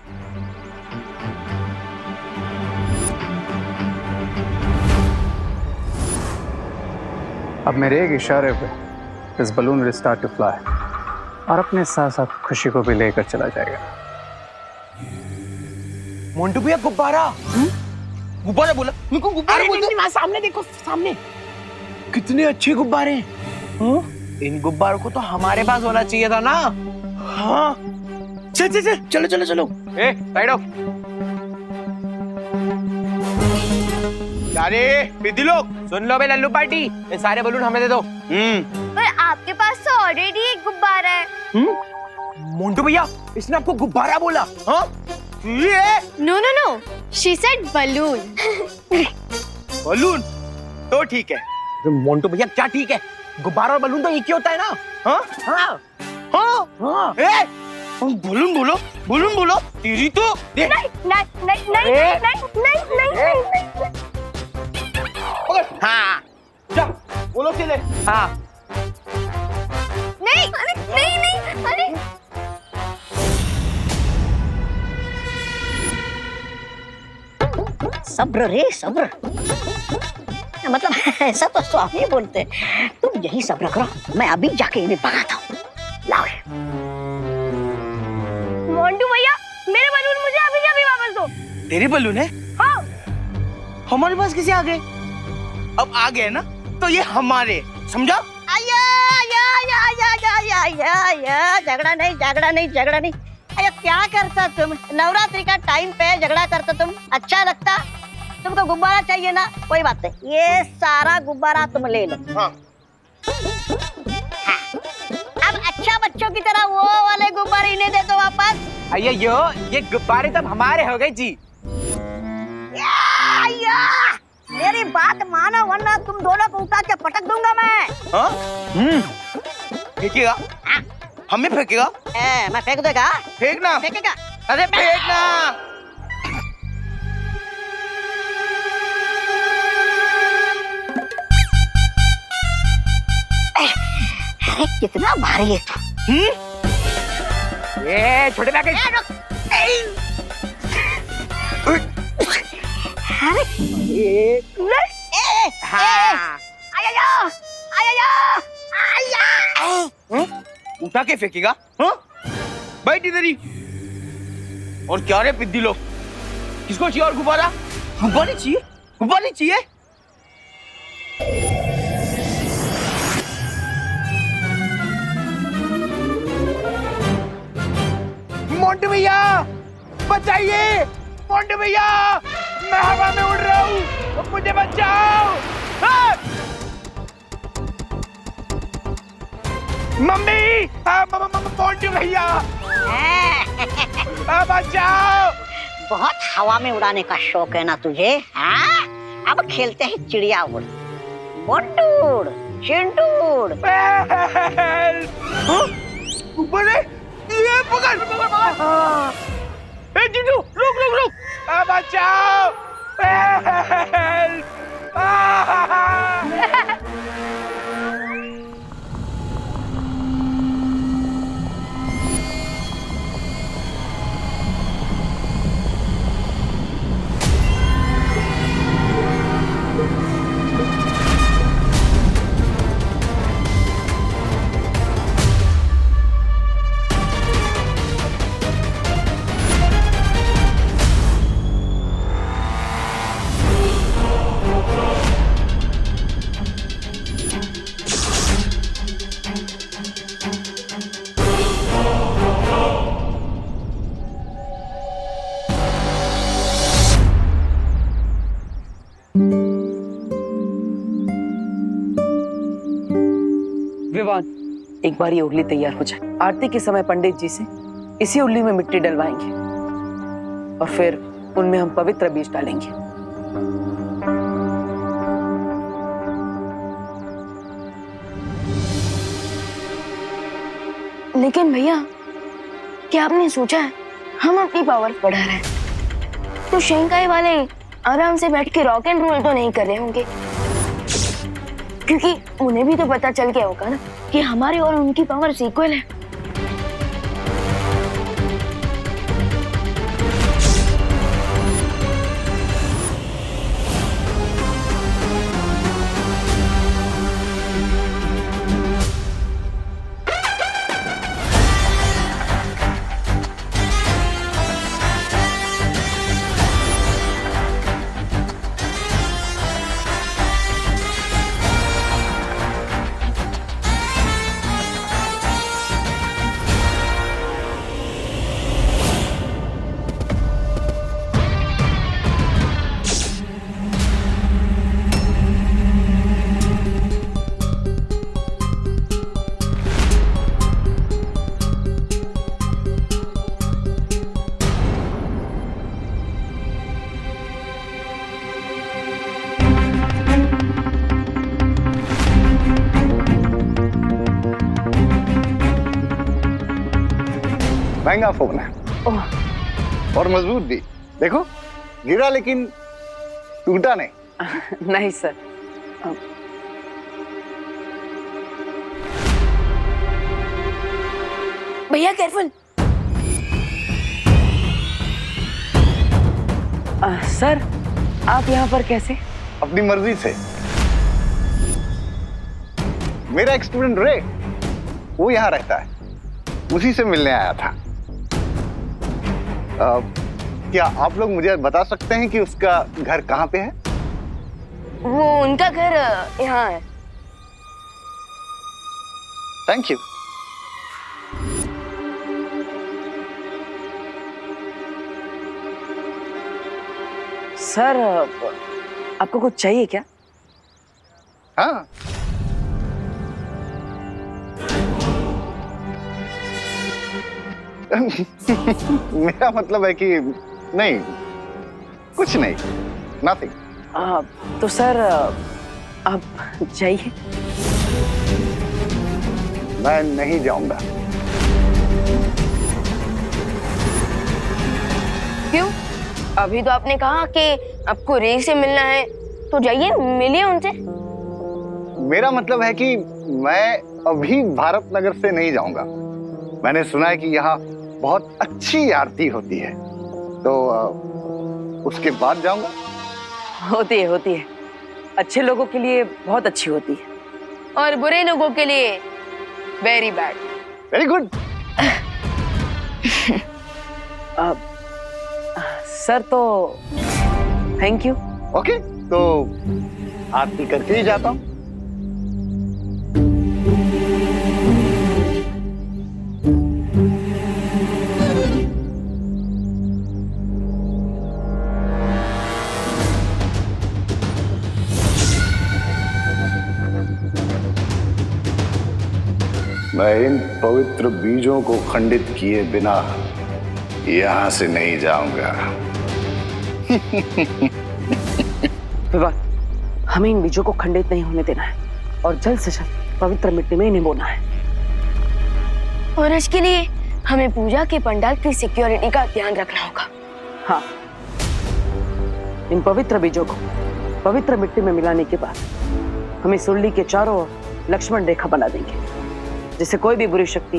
अब मेरे एक इशारे पे this balloon will start to fly, और अपने साथ साथ खुशी को भी लेकर चला जाएगा। मोंटू भैया गुब्बारा। गुब्बारा बोला? मेरे को गुब्बारा बोलते। वहाँ सामने देखो, सामने कितने अच्छे गुब्बारे हैं। इन गुब्बारों को तो हमारे पास होना चाहिए था ना। हाँ चल चल चल, चलो चलो चलो। ए साइड ऑफ। अरे विधि लोग सुन लो बे, लल्लू पार्टी, ये सारे बलून हमें दे दो। पर आपके पास तो ऑलरेडी एक गुब्बारा है। मोंटू भैया, इसने आपको गुब्बारा बोला? हाँ ये no no no, she said balloon. Balloon तो ठीक है। मोंटू भैया क्या ठीक है? गुब्बारा और बलून तो एक ही होता है ना। हाँ हाँ हाँ हाँ। बलून बोलो, बलून बोलो। तेरी तो नहीं नहीं नहीं नहीं नहीं नहीं नहीं नहीं। हाँ जा बोलो चले। हाँ नहीं नहीं नहीं, अरे सब्र रे सब्र, मतलब ऐसा तो स्वामी बोलते, तुम यही सब्र करो, मैं अभी जाके इन्हें भगाता हूँ। लाओ मोंटू भैया, मेरे बलून मुझे अभी के अभी वापस दो। तेरे बलून है? हाँ। हमारे पास कैसे आ गए? अब आ गए ना तो ये हमारे, समझा? आया आया आया आया आया आया आया, झगड़ा नहीं झगड़ा नहीं झगड़ा नहीं। अरे क्या करता तुम, नवरात्रि का टाइम पे झगड़ा करता तुम, अच्छा लगता? तुमको गुब्बारा चाहिए ना, कोई बात नहीं, ये सारा गुब्बारा तुम ले लो। हाँ। हाँ। अब अच्छा बच्चों की तरह वो वाले गुब्बारे इन्हें दे दो वापस। अయ్యో ये गुब्बारे तब हमारे हो गए जी। या, मेरी बात मानो वरना तुम दोनों को उठा के पटक दूंगा मैं। हाँ? फेंकेगा? हमें फेंकेगा? मैं फेंक देगा? फेंकना। फेंकेगा? अरे फेंकना। कितना भारी है तू। ये छोटे लाके। उठा के फेंकेगा? हाँ? बैठ इधर ही। और क्या रे पिद्दी लोग, किसको चाहिए और गुब्बारा? गुब्बारे चाहिए? गुब्बारे चाहिए? मोंटू भैया बचाइए, मोंटू भैया, मैं हवा में उड़ रहा हूँ, मुझे बचाओ। मम्मी, मोंटू भैया, बचाओ। बहुत हवा में उड़ाने का शौक है ना तुझे? हाँ? अब खेलते हैं चिड़िया उड़, मोंटू उड़, चिंटू उड़। बोले ये पकड़। ए चिंटू, रुक रुक रुक, बचाओ। विवान, एक बार ये उर्ली तैयार हो जाए, आरती के समय पंडित जी से इसी उर्ली में मिट्टी डलवाएंगे और फिर उनमें हम पवित्र बीज डालेंगे। लेकिन भैया, क्या आपने सोचा है हम अपनी पावर बढ़ा रहे हैं तो शंकाई वाले आराम से बैठ के रॉक एंड रोल तो नहीं कर रहे होंगे, क्योंकि उन्हें भी तो पता चल गया होगा ना कि हमारी और उनकी पावर इक्वल है। महंगा फोन है और मजबूत भी। देखो, गिरा लेकिन टूटा नहीं। नहीं सर। भैया केयरफुल। सर, आप यहाँ पर कैसे? अपनी मर्जी से। मेरा एक स्टूडेंट रे, वो यहाँ रहता है, उसी से मिलने आया था। क्या आप लोग मुझे बता सकते हैं कि उसका घर कहाँ पे है? वो उनका घर यहाँ है। Thank you. सर, आपको कुछ चाहिए क्या? हाँ, मेरा मतलब है कि नहीं, कुछ नहीं, नथिंग। तो सर, आप जाइए। मैं नहीं जाऊंगा। क्यों? अभी तो आपने कहा कि आपको रे से मिलना है, तो जाइए मिलिए उनसे। मेरा मतलब है कि मैं अभी भारत नगर से नहीं जाऊंगा। मैंने सुना है कि यहाँ बहुत अच्छी आरती होती है, तो उसके बाद जाऊंगा। होती है। अच्छे लोगों के लिए बहुत अच्छी होती है और बुरे लोगों के लिए very bad. Very good. Sir, तो थैंक यू। ओके, तो आरती करके ही जाता हूँ। मैं इन पवित्र बीजों को खंडित किए बिना यहां से नहीं जाऊंगा। विवान, हमें इन बीजों को खंडित नहीं होने देना है और जल्द से जल्द पवित्र मिट्टी में इन्हें बोना है। और इसके लिए हमें पूजा के पंडाल की सिक्योरिटी का ध्यान रखना होगा। हाँ, इन पवित्र बीजों को पवित्र मिट्टी में मिलाने के बाद हम इस सुरली के चारों ओर लक्ष्मण रेखा बना देंगे, जिसे कोई भी बुरी शक्ति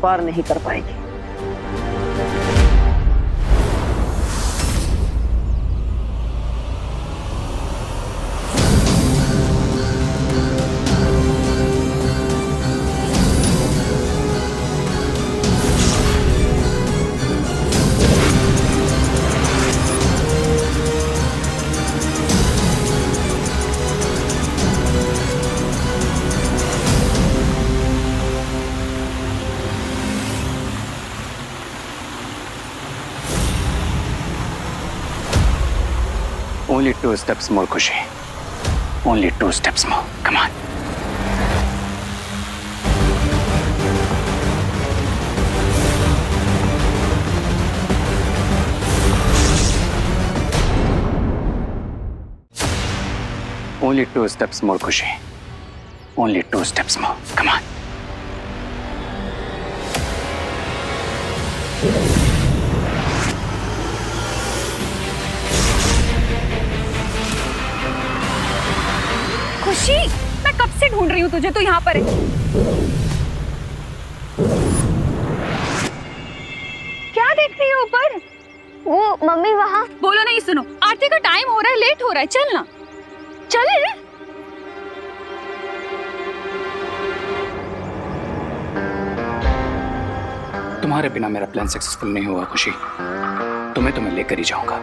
पार नहीं कर पाएगी। Only 2 steps more, Khushi. Only 2 steps more. Come on. Only 2 steps more, Khushi. Only 2 steps more. Come on. खुशी, मैं कब से ढूंढ रही हूँ तुझे, तो यहाँ पर है। क्या देख रही है ऊपर? वो मम्मी वहाँ। बोलो नहीं, सुनो, आरती का टाइम हो रहा है, लेट हो रहा है, चलना। चले। तुम्हारे बिना मेरा प्लान सक्सेसफुल नहीं हुआ खुशी, तुम्हें लेकर ही जाऊंगा।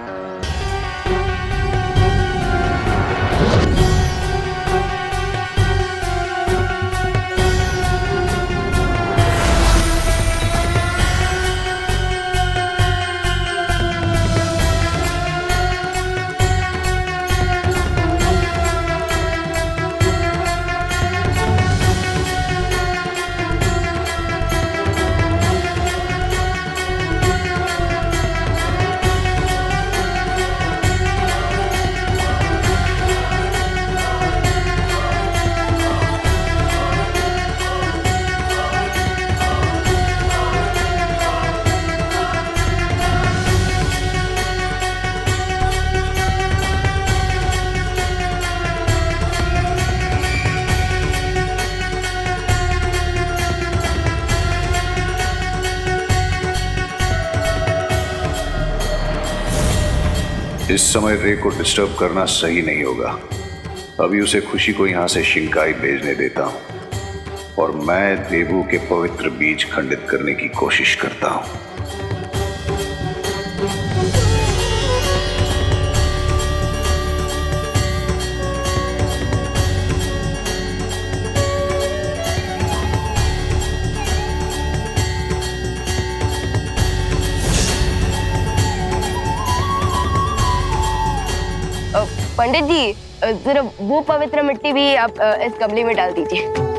इस समय रे को डिस्टर्ब करना सही नहीं होगा। अभी उसे खुशी को यहां से शिंकाई भेजने देता हूं और मैं देवू के पवित्र बीज खंडित करने की कोशिश करता हूं। पंडित जी, जरा वो पवित्र मिट्टी भी आप इस गमले में डाल दीजिए।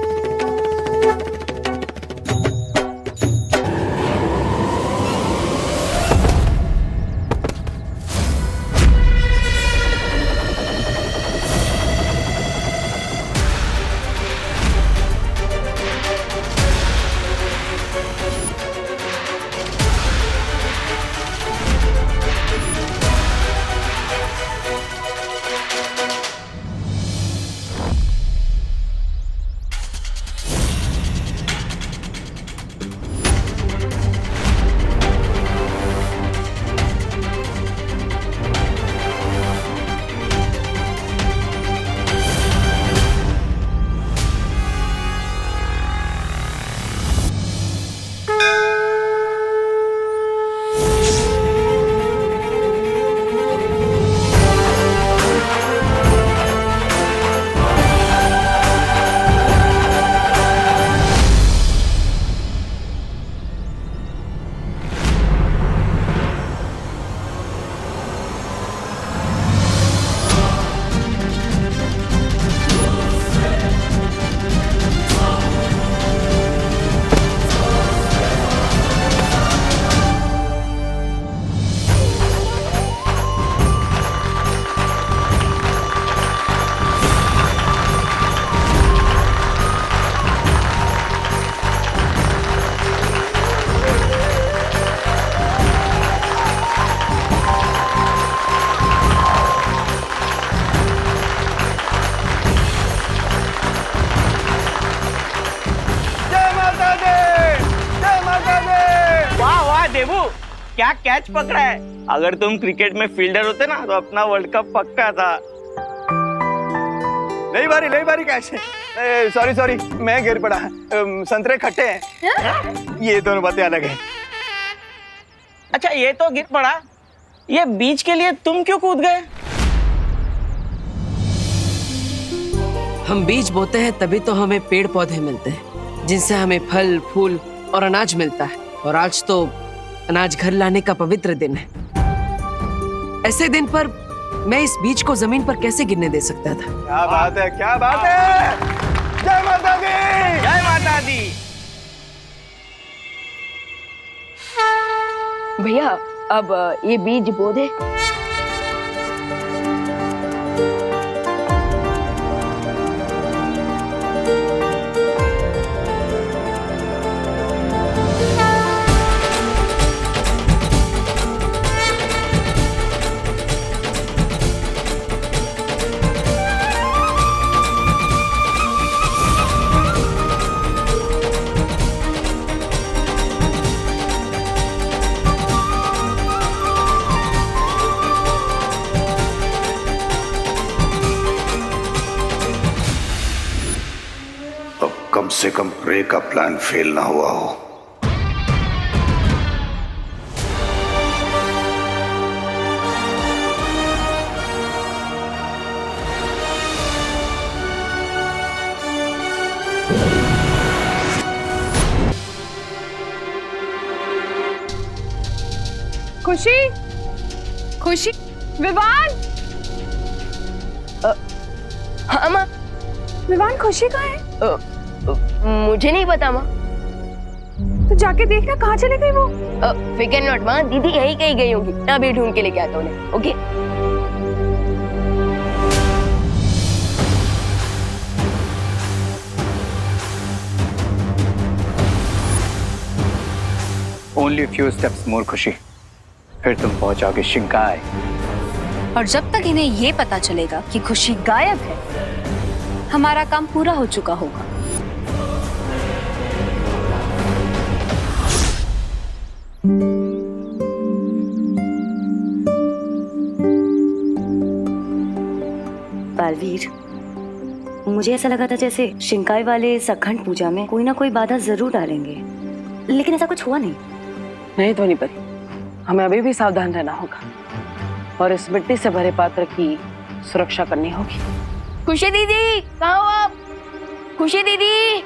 देवू, क्या कैच पकड़ा है? अगर तुम क्रिकेट में फील्डर होते ना तो अपना वर्ल्ड कप पक्का था। नहीं बारी कैच है। सॉरी मैं गिर पड़ा। संतरे खट्टे हैं। ये दोनों बातें अलग है। अच्छा ये तो गिर पड़ा, ये बीज के लिए तुम क्यों कूद गए? हम बीज बोते हैं तभी तो हमें पेड़ पौधे मिलते हैं, जिनसे हमें फल फूल और अनाज मिलता है। और आज तो अनाज घर लाने का पवित्र दिन है। ऐसे दिन पर मैं इस बीज को जमीन पर कैसे गिरने दे सकता था? क्या बात है, क्या बात है। जय माता दी, जय माता दी। भैया अब ये बीज बो दे। कम से कम प्रे का प्लान फेल ना हुआ हो। खुशी विवान। हाँ माँ। विवान खुशी कहाँ है? मुझे नहीं पता माँ। तो जाके देखना कहाँ चली गई वो। फिकर नॉट माँ, दीदी यही कहीं गई होगी। मैं अभी ढूंढ के लेके आता हूँ उन्हें। ओके। ओनली फ्यू स्टेप्स मोर खुशी, फिर तुम पहुंचोगे शिंकाई। और जब तक इन्हें ये पता चलेगा कि खुशी गायब है, हमारा काम पूरा हो चुका होगा। बालवीर, मुझे ऐसा लगा था जैसे शिंकाई वाले सखंड पूजा में कोई ना कोई बाधा जरूर डालेंगे, लेकिन ऐसा कुछ हुआ नहीं। नहीं ध्वनि परी, हमें अभी भी सावधान रहना होगा और इस मिट्टी से भरे पात्र की सुरक्षा करनी होगी। खुशी दीदी कहाँ हो आप? खुशी दीदी।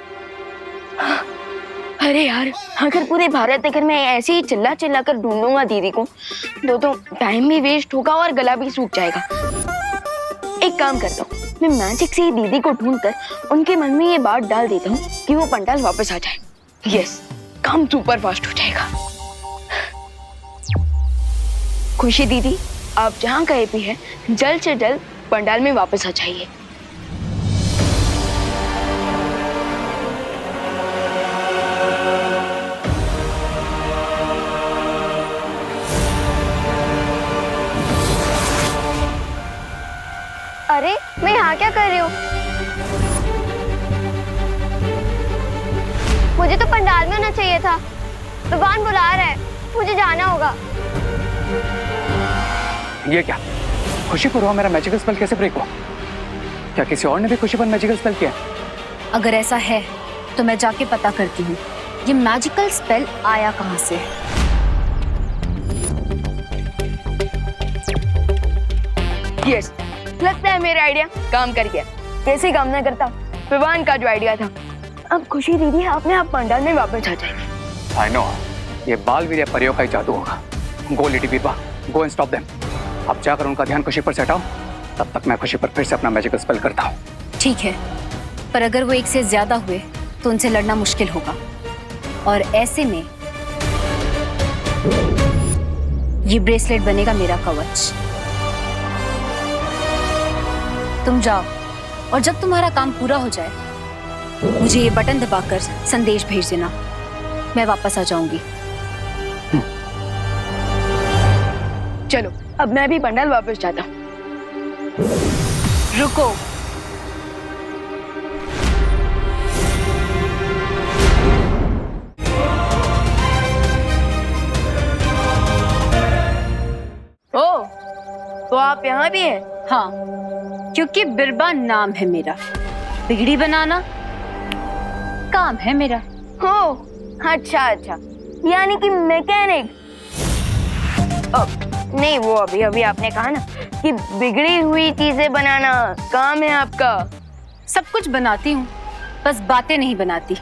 अरे यार, अगर पूरे भारत नगर में ऐसे ही चिल्ला चिल्ला कर ढूंढूंगा दीदी को तो टाइम भी वेस्ट होगा और गला भी सूख जाएगा। एक काम करता हूँ, मैं मैजिक से ही दीदी को ढूंढकर उनके मन में ये बात डाल देता हूँ कि वो पंडाल वापस आ जाए। यस, काम सुपर फास्ट हो जाएगा। खुशी दीदी, आप जहाँ कहीं भी हैं, जल्द से जल्द पंडाल में वापस आ जाइए। अरे मैं यहाँ क्या कर रही हूँ? मुझे तो पंडाल में होना चाहिए था। भगवान बुला रहा है, मुझे जाना होगा। ये क्या खुशी पर हुआ? मेरा मैजिकल स्पेल कैसे ब्रेक हुआ? क्या किसी और ने भी खुशी पर मैजिकल स्पेल किया? अगर ऐसा है तो मैं जाके पता करती हूँ ये मैजिकल स्पेल आया कहाँ से। यस, लगता है मेरा आइडिया काम कर गया। कैसे काम ना करता, विवान का जो आइडिया था। अब खुशी दीदी अपने आप पंडाल में वापस आ जाएगी। आई नो, ये बालवीर परियों का ही जादू होगा। Go lady Birba, go and stop them. अब जाकर उनका ध्यान खुशी पर से हटाओ, तब तक मैं खुशी पर फिर से अपना मैजिकल स्पेल करता हूँ। ठीक है, पर अगर वो एक से ज्यादा हुए तो उनसे लड़ना मुश्किल होगा, और ऐसे में ये ब्रेसलेट बनेगा मेरा कवच। तुम जाओ, और जब तुम्हारा काम पूरा हो जाए मुझे ये बटन दबाकर संदेश भेज देना, मैं वापस आ जाऊंगी। चलो, अब मैं भी पंडाल वापस जाता हूँ। रुको, तो आप यहाँ भी हैं? हाँ, क्योंकि बिरबा नाम है मेरा, बिगड़ी बनाना काम है मेरा। हो, अच्छा अच्छा, यानी कि मैकेनिक। नहीं, वो अभी अभी आपने कहा ना कि बिगड़ी हुई चीजें बनाना काम है आपका। सब कुछ बनाती हूँ, बस बातें नहीं बनाती।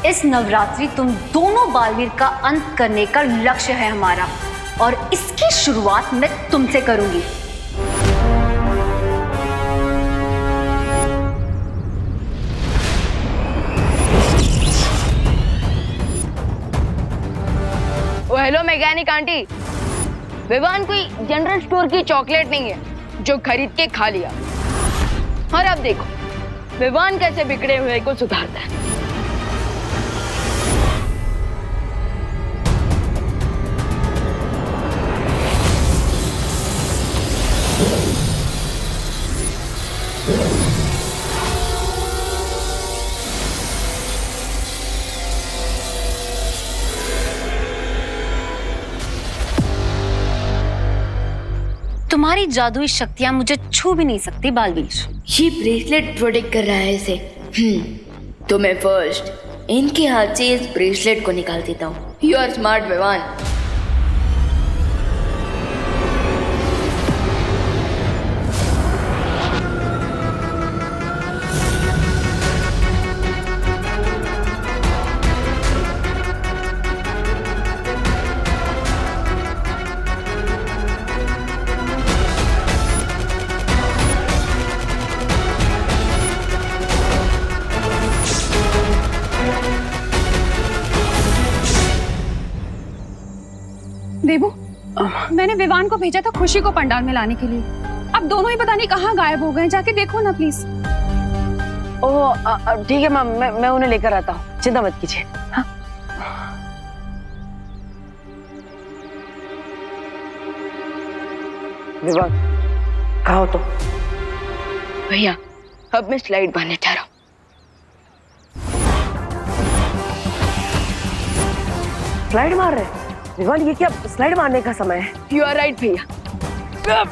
इस नवरात्रि तुम दोनों बालवीर का अंत करने का लक्ष्य है हमारा, और इसकी शुरुआत मैं तुमसे करूंगी। हेलो मैकेनिक आंटी, विवान कोई जनरल स्टोर की चॉकलेट नहीं है जो खरीद के खा लिया। और अब देखो विवान कैसे बिगड़े हुए को सुधारता है। तुम्हारी जादुई शक्तियां मुझे छू भी नहीं सकती बालवीर। ये ब्रेसलेट प्रोटेक्ट कर रहा है इसे। तो मैं फर्स्ट इनके हाथ से इस ब्रेसलेट को निकाल देता हूँ। You are smart Vivaan. Debu, मैंने विवान को भेजा था खुशी को पंडाल में लाने के लिए। अब दोनों ही पता नहीं कहाँ गायब हो गए, जाके देखो ना प्लीज। ओह ठीक है मैम, मैं उन्हें लेकर आता हूँ, चिंता मत कीजिए। हाँ? विवान, कहाँ हो तुम? भैया, अब मैं स्लाइड मारने जा रहा हूँ। स्लाइड मार रहे? विवान, ये क्या स्लाइड मारने का समय है? यू आर राइट भैया,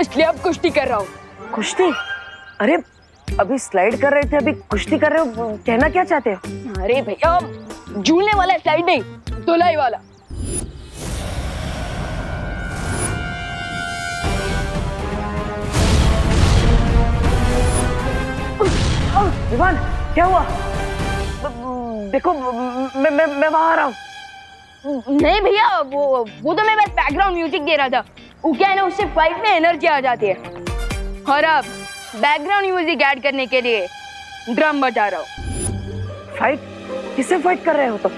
इसलिए अब कुश्ती कर रहा हूँ। कुश्ती? अरे अभी स्लाइड कर रहे थे, अभी कुश्ती कर रहे हो, कहना क्या चाहते हो? अरे भैया, झूलने वाला स्लाइड नहीं, धुलाई वाला। विवान, क्या हुआ? देखो मैं वहां आ रहा हूँ। नहीं भैया, वो तो मैं बस बैकग्राउंड म्यूजिक दे रहा था। वो क्या है ना, उससे फाइट में एनर्जी आ जाती है। और अब बैकग्राउंड म्यूजिक ऐड करने के लिए ड्रम बजा रहा हूँ। फाइट? किससे फाइट कर रहे हो तुम?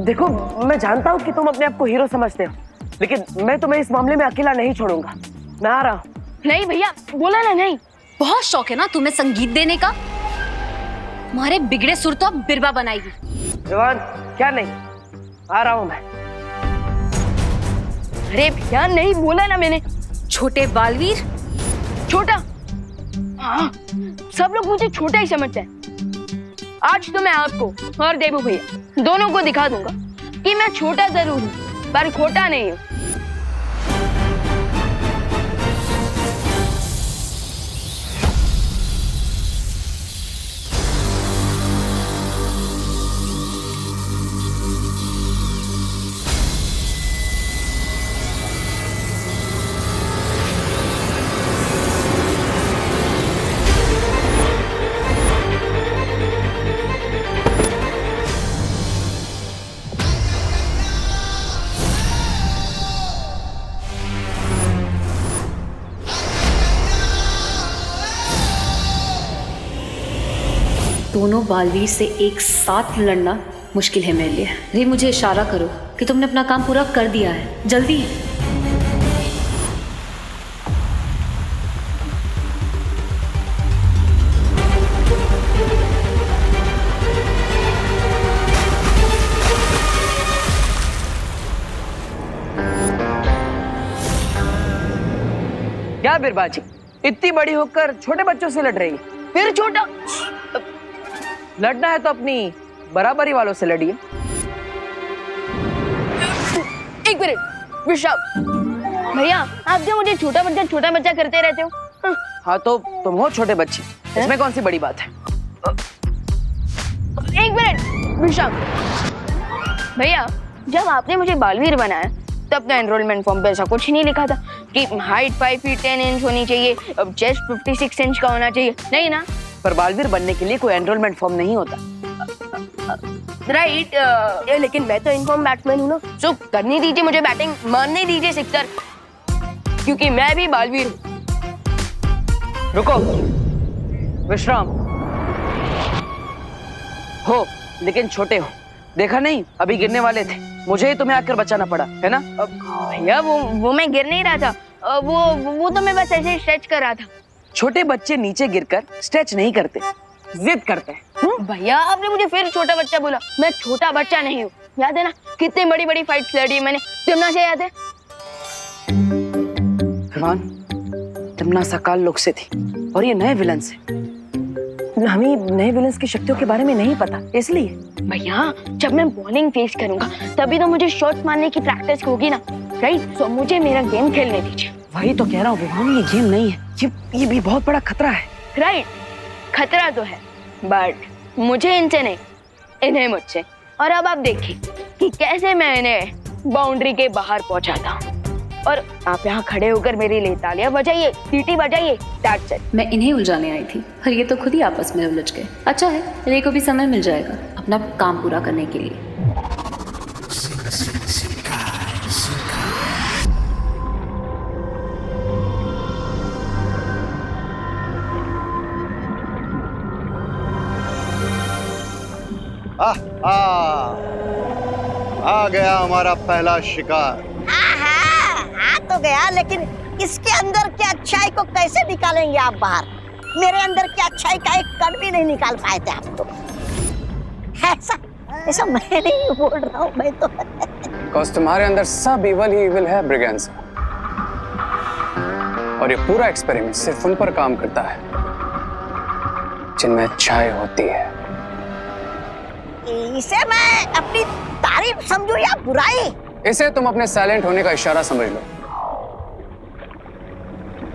देखो, मैं जानता हूँ कि तुम अपने आप को हीरो समझते हो, लेकिन मैं तुम्हें इस मामले में अकेला नहीं छोड़ूंगा। मैं आ रहा हूँ। नहीं भैया, बोला ना नहीं। बहुत शौक है ना तुम्हें संगीत देने का? तुम्हारे बिगड़े सुर तो अब बिरबा बनाएगी। विवान, क्या नहीं, आ रहा हूँ मैं। अरे भैया, नहीं बोला ना मैंने। छोटे बालवीर? छोटा? हाँ, सब लोग मुझे छोटा ही समझते हैं। आज तो मैं आपको और देबू भैया दोनों को दिखा दूंगा कि मैं छोटा जरूर हूँ पर खोटा नहीं हूँ। दोनों बालवीर से एक साथ लड़ना मुश्किल है मेरे लिए। रे, मुझे इशारा करो कि तुमने अपना काम पूरा कर दिया है। जल्दी। बिरबाजी, इतनी बड़ी होकर छोटे बच्चों से लड़ रही है? फिर छोटा लड़ना है तो अपनी बराबरी वालों से लड़िए। एक मिनट विशाल भैया, आप जो मुझे छोटा बच्चा करते रहते हो। हाँ तो तुम हो छोटे बच्चे, इसमें कौन सी बड़ी बात है? एक मिनट विशाल भैया, जब आपने मुझे बालवीर बनाया तब तो एनरोलमेंट फॉर्म पे ऐसा कुछ नहीं लिखा था कि हाइट 5 फीट 10 इंच होनी चाहिए, चेस्ट 56 इंच का होना चाहिए, नहीं ना? पर बालवीर बनने के लिए कोई एनरोलमेंट फॉर्म नहीं होता। राइट, लेकिन मैं तो इनफॉर्म बैट्समैन हूँ ना, सो करने दीजिए मुझे बैटिंग, मारने दीजिए सिक्सर, क्योंकि मैं भी बालवीर हूँ। रुको, विश्राम हो लेकिन छोटे हो, देखा नहीं अभी गिरने वाले थे, मुझे ही तुम्हें आकर बचाना पड़ा है ना? भैया वो मैं गिर नहीं रहा था, वो तो मैं बस ऐसे स्ट्रेच कर रहा था। छोटे बच्चे नीचे गिरकर स्ट्रेच नहीं करते, जिद करते हैं। भैया आपने मुझे फिर छोटा बच्चा बोला, मैं छोटा बच्चा नहीं हूँ। याद है ना कितनी बड़ी बड़ी फाइट्स लड़ी मैंने, तिमना से याद है? विवान, तिमना सकाल लोग से थी और ये नए विलन से। हमें नए विलन्स की शक्तियों के बारे में नहीं पता, इसलिए। भैया जब मैं बॉलिंग फेस करूंगा तभी तो मुझे शॉट्स मारने की प्रैक्टिस होगी ना, राइट? सो मुझे मेरा गेम खेलने दीजिए। वही तो कह रहा हूँ विवान, ये गेम नहीं है, ये भी बहुत बड़ा खतरा है। राइट, खतरा तो है, बट मुझे इनसे नहीं, इन्हें मुझसे। और अब आप देखिए कि कैसे मैं इन्हें बाउंड्री के बाहर पहुंचाता हूँ। और आप यहाँ खड़े होकर मेरे लिए तालियां बजाइए, सीटी बजाइए, दैट्स इट। मैं इन्हें उलझाने आई थी, पर ये तो खुद ही आपस में उलझ गए। अच्छा है, रे को भी समय मिल जाएगा अपना काम पूरा करने के लिए। आ गया हमारा पहला शिकार। आ तो गया, लेकिन इसके अंदर की अच्छाई को कैसे निकालेंगे आप बाहर? मेरे अंदर की अच्छाई का एक कण भी नहीं निकाल पाए थे आपको। ऐसा मैं नहीं बोल रहा हूँ, मैं तो बिकॉज़ तुम्हारे अंदर सब इवल ही इवल है ब्रिगेंस, और ये पूरा एक्सपेरिमेंट सिर्फ उन पर काम करता है जिनमें अच्छाई होती है। इसे मैं अपनी तारीफ समझूं या बुराई? इसे तुम अपने साइलेंट होने का इशारा समझ लो।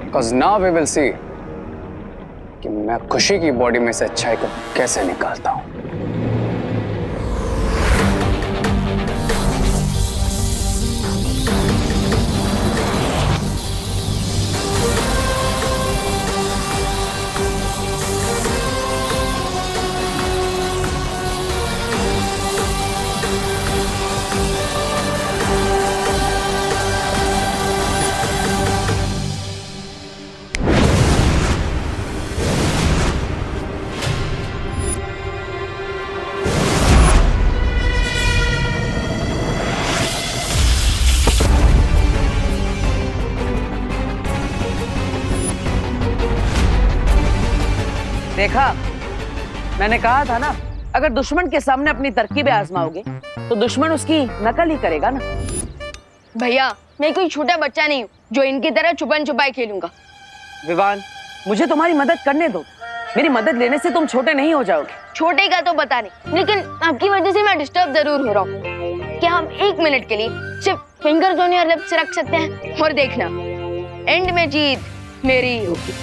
Because now we will see कि मैं खुशी की बॉडी में से अच्छाई को कैसे निकालता हूं। देखा, मैंने कहा था ना, अगर दुश्मन के सामने अपनी तरकीबें आजमाओगे तो दुश्मन उसकी नकल ही करेगा ना। भैया मैं कोई छोटा बच्चा नहीं हूँ जो इनकी तरह छुपन छुपाई खेलूंगा। विवान, मुझे तुम्हारी मदद करने दो, मेरी मदद लेने से तुम छोटे नहीं हो जाओगे। छोटे का तो पता नहीं, लेकिन आपकी वजह से मैं डिस्टर्ब जरूर हो रहा हूँ। क्या हम 1 मिनट के लिए सिर्फ फिंगर्स ऑन योर लिप्स रख सकते हैं? और देखना, एंड में जीत मेरी ही होगी।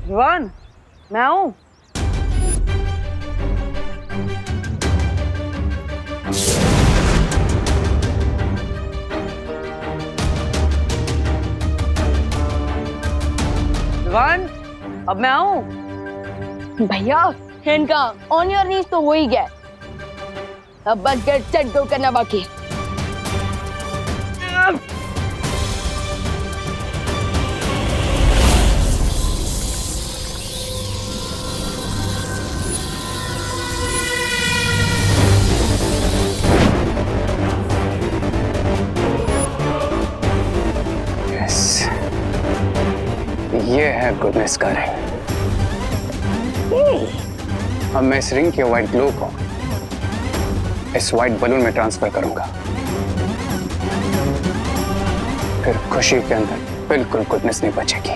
विवान, मैं आऊं? विवान, अब मैं आऊं? भैया इनका ऑन योर नीज तो हो ही गया, अब बस गेट सेट गो करना बाकी है। ये है गुडनेस का रिंग। अब मैं इस रिंग के व्हाइट ग्लो को इस व्हाइट बलून में ट्रांसफर करूंगा, फिर खुशी के अंदर बिल्कुल गुडनेस नहीं बचेगी।